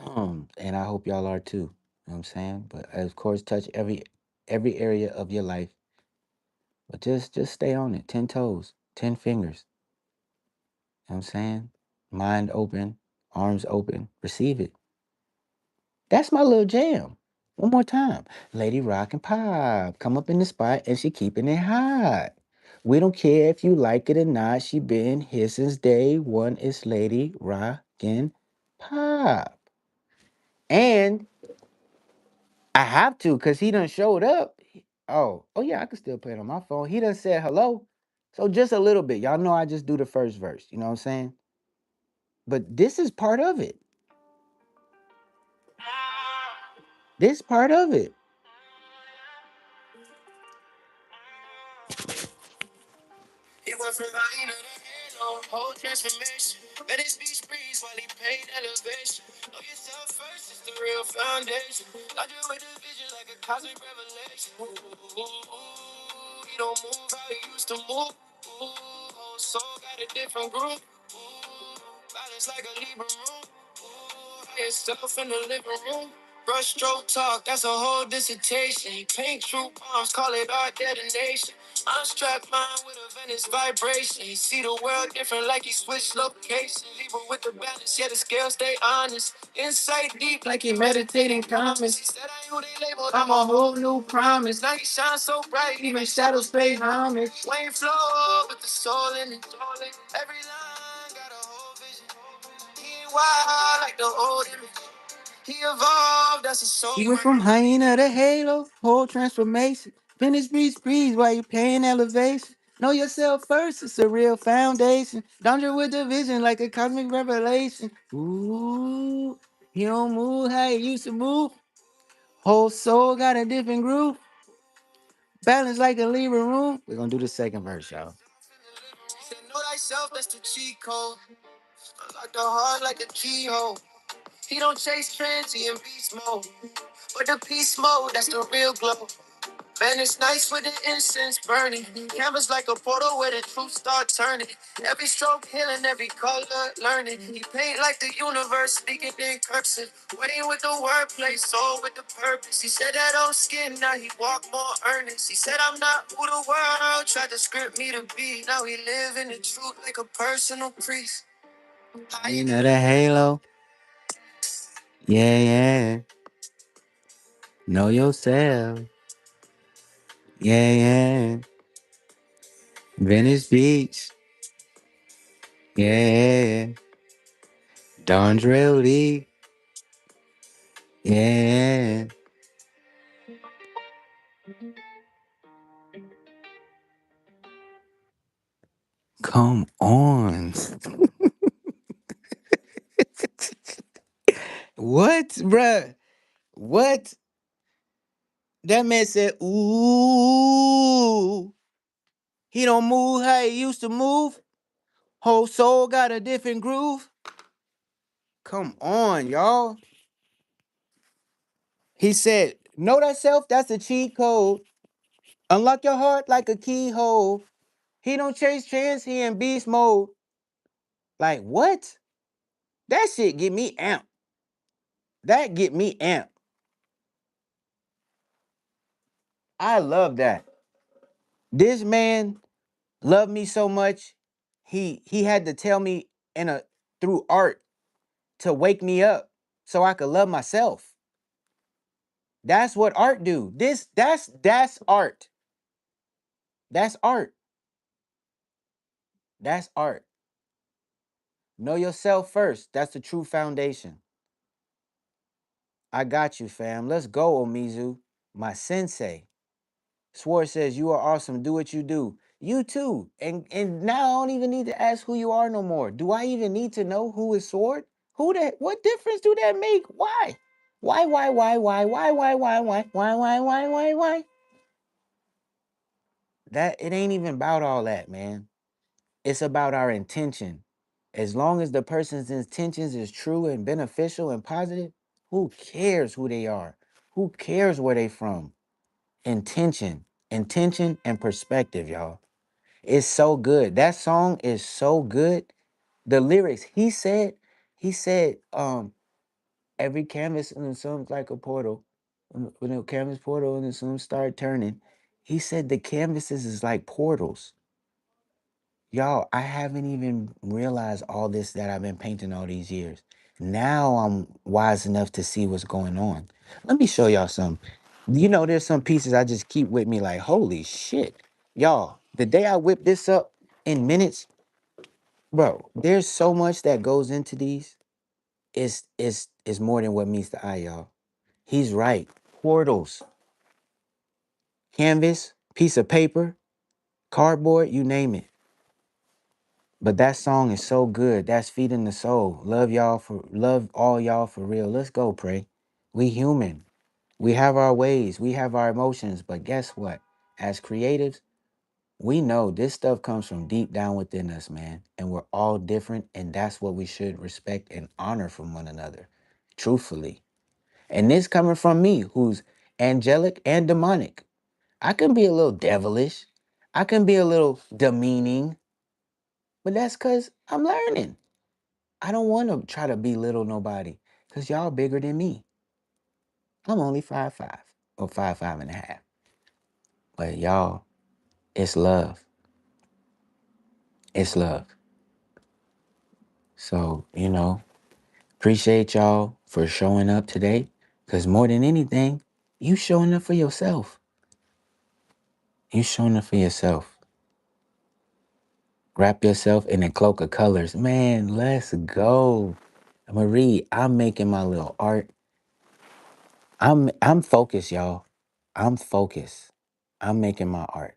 And I hope y'all are too. You know what I'm saying? But of course, touch every area of your life. But just stay on it. 10 toes, 10 fingers. You know what I'm saying? Mind open, arms open, receive it. That's my little jam. One more time. Lady Rock and Pop. Come up in the spot and she keeping it hot. We don't care if you like it or not. She been here since day one. It's Lady Rock and Pop. And I have to, cause he done showed up. Oh yeah, I can still play it on my phone. He done said hello. So just a little bit. Y'all know I just do the first verse. You know what I'm saying? But this is part of it. This part of it. He went from lying to the halo, whole transformation. Venice Beach breeze while he paid elevation. Know yourself first is the real foundation. Got you with the vision like a cosmic revelation. He don't move how he used to move. Whole soul got a different groove. Balance like a Libra room. Yourself in the living room. Brushstroke talk, that's a whole dissertation. Paint true palms, call it art detonation. Unstrapped mind with a Venice vibration. He see the world different like he switched locations. Libra with the balance, yeah, the scale stay honest. Insight deep like he meditating comments. He said I ain't who they labeled, I'm a whole new promise. Now he shine so bright, even shadows pay homage. Wayne flow with the soul in it. Every line got a whole vision. He ain't wild like the old image. He evolved as a soul. He went from hyena to halo, whole transformation. Finish breeze while you paying elevation. Know yourself first, it's a real foundation. Danger with the vision like a cosmic revelation. Ooh, he don't move how he used to move. Whole soul got a different groove. Balance like a Libra room. We're gonna do the second verse, y'all. He said, know thyself, that's the cheat code. Unlock the heart like a keyhole. He don't chase trends, he in beast mode. But the peace mode, that's the real glow. Man, it's nice with the incense burning. Canvas like a portal where the truth start turning. Every stroke healing, every color learning. He paint like the universe, speaking in cursive. Waiting with the wordplay, soul with the purpose. He said that old skin, now he walk more earnest. He said I'm not who the world tried to script me to be. Now he live in the truth like a personal priest. You know the halo? Yeah, yeah. Know yourself. Yeah, yeah. Venice Beach. Yeah. Dondre Lee. Yeah. Come on. What, bruh? What? That man said, ooh. He don't move how he used to move. Whole soul got a different groove. Come on, y'all. He said, know thyself, that's a cheat code. Unlock your heart like a keyhole. He don't chase trends, he in beast mode. Like, what? That shit get me amped. That get me amped. I love that. This man loved me so much. He had to tell me in a through art to wake me up so I could love myself. That's what art do. That's art. That's art. That's art. Know yourself first. That's the true foundation. I got you, fam. Let's go, Omizu. My sensei. Swore says you are awesome. Do what you do. You too. And now I don't even need to ask who you are no more. Do I even need to know who is Sword? Who that? What difference do that make? Why? Why? That it ain't even about all that, man. It's about our intention. As long as the person's intentions is true and beneficial and positive, who cares who they are? Who cares where they from? Intention and perspective, y'all. It's so good. That song is so good. The lyrics, he said, every canvas in the sun's like a portal. When the canvas portal and the sun start turning, he said the canvases is like portals. Y'all, I haven't even realized all this that I've been painting all these years. Now I'm wise enough to see what's going on. Let me show y'all some. You know, there's some pieces I just keep with me like, holy shit. Y'all, the day I whip this up in minutes, bro, there's so much that goes into these. It's more than what meets the eye, y'all. He's right. portals. Canvas, piece of paper, cardboard, you name it. But that song is so good. That's feeding the soul. Love all y'all for real. Let's go, pray. We human. We have our ways. We have our emotions. But guess what? As creatives, we know this stuff comes from deep down within us, man. And we're all different. And that's what we should respect and honor from one another. Truthfully. And this coming from me, who's angelic and demonic. I can be a little devilish. I can be a little demeaning. But that's because I'm learning. I don't want to try to belittle nobody because y'all bigger than me. I'm only 5'5" or 5'5.5". But y'all, it's love. It's love. So, appreciate y'all for showing up today. Because more than anything, you showing up for yourself. You showing up for yourself. Wrap yourself in a cloak of colors. Man, let's go. Marie, I'm making my little art. I'm focused, y'all. I'm focused. I'm making my art.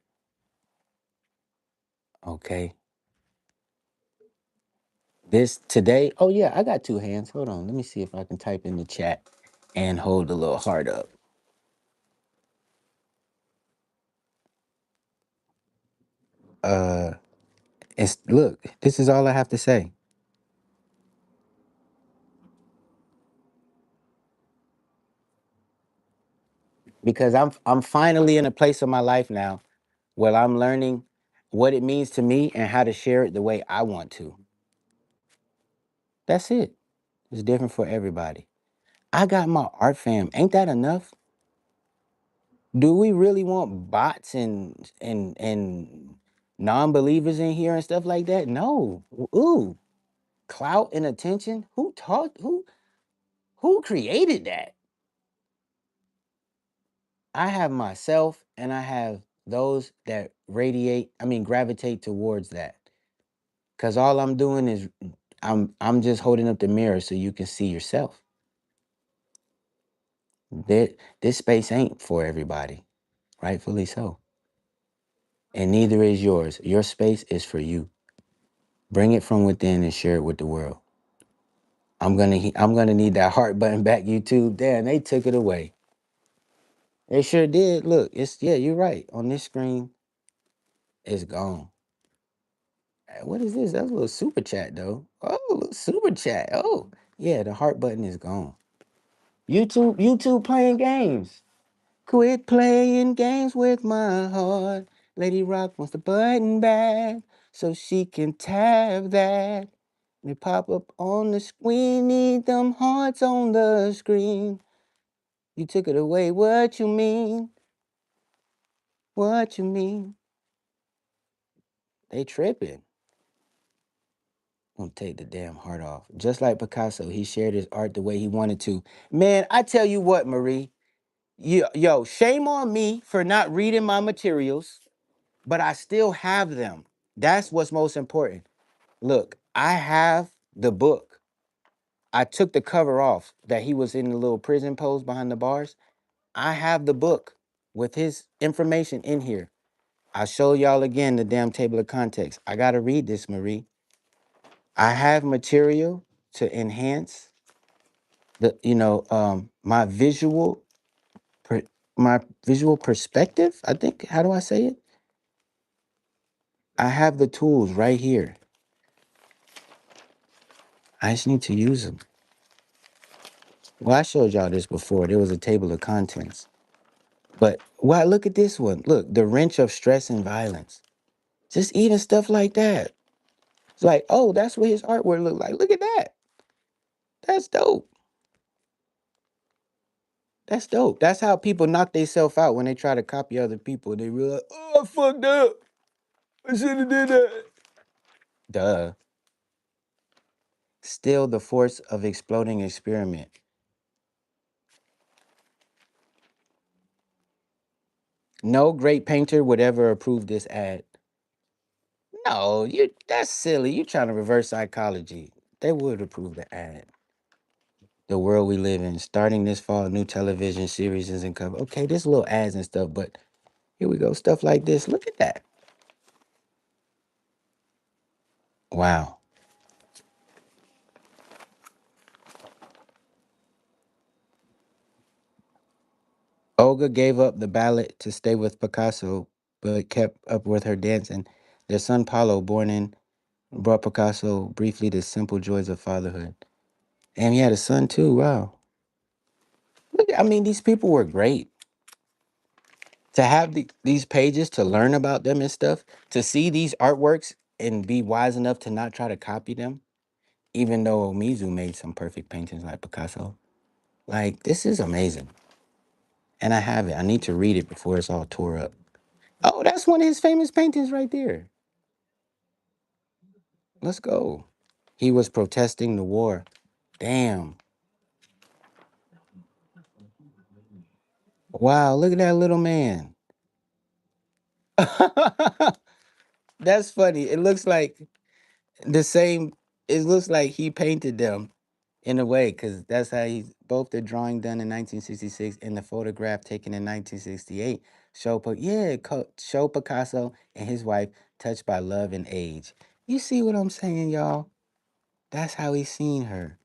Okay. This today. Oh yeah, I got two hands. Hold on. Let me see if I can type in the chat and hold the little heart up. Uh it's look, this is all I have to say. Because I'm finally in a place of my life now where I'm learning what it means to me and how to share it the way I want to. That's it. It's different for everybody. I got my art fam. Ain't that enough? Do we really want bots and non-believers in here and stuff like that? No. Ooh, clout and attention. Who created that? I have myself and I have those that gravitate towards that. Cause all I'm doing is I'm just holding up the mirror so you can see yourself. This space ain't for everybody, rightfully so. And neither is yours. Your space is for you. Bring it from within and share it with the world. I'm gonna need that heart button back, YouTube. Damn, they took it away. They sure did. Look, yeah, you're right. On this screen, it's gone. What is this? That's a little super chat though. Oh, a little super chat. Oh, yeah, the heart button is gone. YouTube playing games. Quit playing games with my heart. Lady Rock wants the button back so she can tap that. They pop up on the screen. Need them hearts on the screen. You took it away. What you mean? What you mean? They tripping. Gonna take the damn heart off. Just like Picasso, he shared his art the way he wanted to. Man, I tell you what, Marie. Yo, shame on me for not reading my materials, but I still have them. That's what's most important. Look, I have the book. I took the cover off that he was in the little prison pose behind the bars. I have the book with his information in here. I'll show y'all again the damn table of contents. I gotta read this, Marie. I have material to enhance my per, my visual perspective. I think. How do I say it? I have the tools right here. I just need to use them. Well, I showed y'all this before. There was a table of contents. But wow, look at this one. Look, the wrench of stress and violence. Just even stuff like that. It's like, oh, that's what his artwork look like. Look at that. That's dope. That's dope. That's how people knock themselves out when they try to copy other people. They realize, oh, I fucked up. I should have did that. Duh. Still the force of exploding experiment. No great painter would ever approve this ad. No, that's silly. You trying to reverse psychology. They would approve the ad. the world we live in. Starting this fall, new television series is in cover. Okay, there's little ads and stuff, but here we go. Stuff like this. Look at that. Wow. Olga gave up the ballet to stay with Picasso, but kept up with her dancing. Their son Paulo, born in, brought Picasso briefly the simple joys of fatherhood. And he had a son too. Wow. Look, I mean, these people were great. To have these pages to learn about them and stuff, to see these artworks and be wise enough to not try to copy them, even though Mizu made some perfect paintings like Picasso. Like, this is amazing. And I have it. I need to read it before it's all tore up. Oh, that's one of his famous paintings right there. Let's go. He was protesting the war. Damn. Wow, look at that little man. That's funny. It looks like the same, it looks like he painted them in a way, because that's how he's both the drawing done in 1966 and the photograph taken in 1968 show, show Picasso and his wife touched by love and age. You see what I'm saying, y'all? That's how he seen her.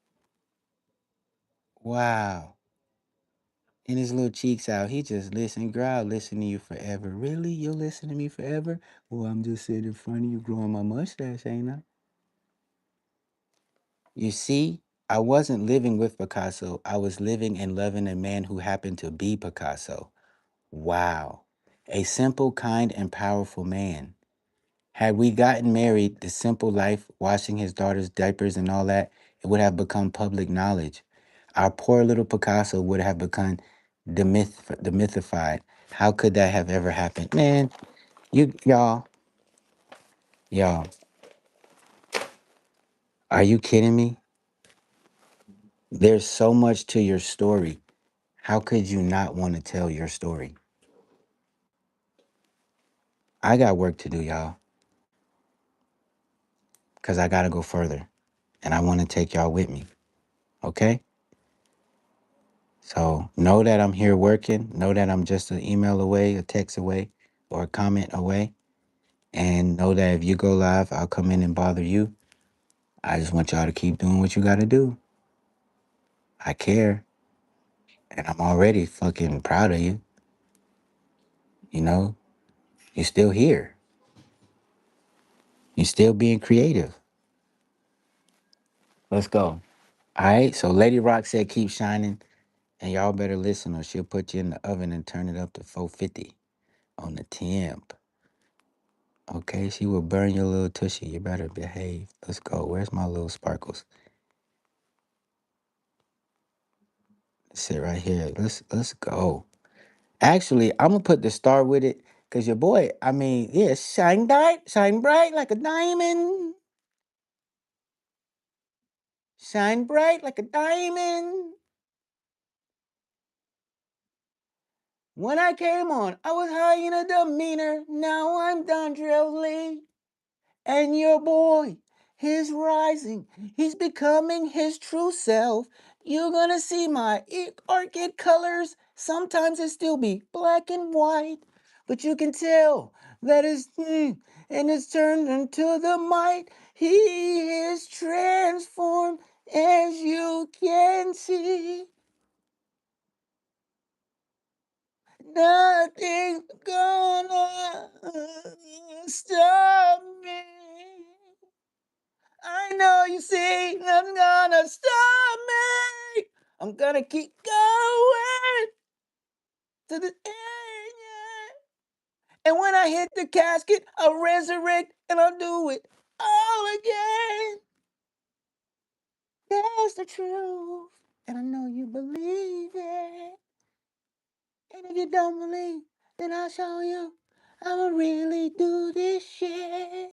Wow. And his little cheeks out. He just listen, girl, I'll listen to you forever. Really? You'll listen to me forever? Well, I'm just sitting in front of you growing my mustache, ain't I? You see, I wasn't living with Picasso. I was living and loving a man who happened to be Picasso. Wow. A simple, kind, and powerful man. Had we gotten married, the simple life, washing his daughter's diapers and all that, it would have become public knowledge. Our poor little Picasso would have become demythified. How could that have ever happened? Man, y'all, are you kidding me? There's so much to your story. How could you not want to tell your story? I got work to do, y'all, because I got to go further. And I want to take y'all with me. Okay? So know that I'm here working. Know that I'm just an email away, a text away, or a comment away. And know that if you go live, I'll come in and bother you. I just want y'all to keep doing what you got to do. I care. And I'm already fucking proud of you. You know, you're still here. You're still being creative. Let's go. All right. So Lady Rock said, keep shining. And y'all better listen or she'll put you in the oven and turn it up to 450 on the temp. Okay, she will burn your little tushy. You better behave. Let's go. Where's my little sparkles? Sit right here. Let's go. Actually, I'm gonna put the star with it because your boy, I mean, yeah, shine bright like a diamond. Shine bright like a diamond. When I came on, I was high in a demeanor. Now I'm down drowsily. And your boy, he's rising. He's becoming his true self. You're gonna see my orchid colors. Sometimes it still be black and white, but you can tell that and it's turned into the might. He is transformed, as you can see. Nothing's gonna stop me. I know you see nothing's gonna stop me. I'm gonna keep going to the end. Yeah. And when I hit the casket, I'll resurrect and I'll do it all again. That's the truth. And I know you believe it. And if you don't believe, then I'll show you. I will really do this shit.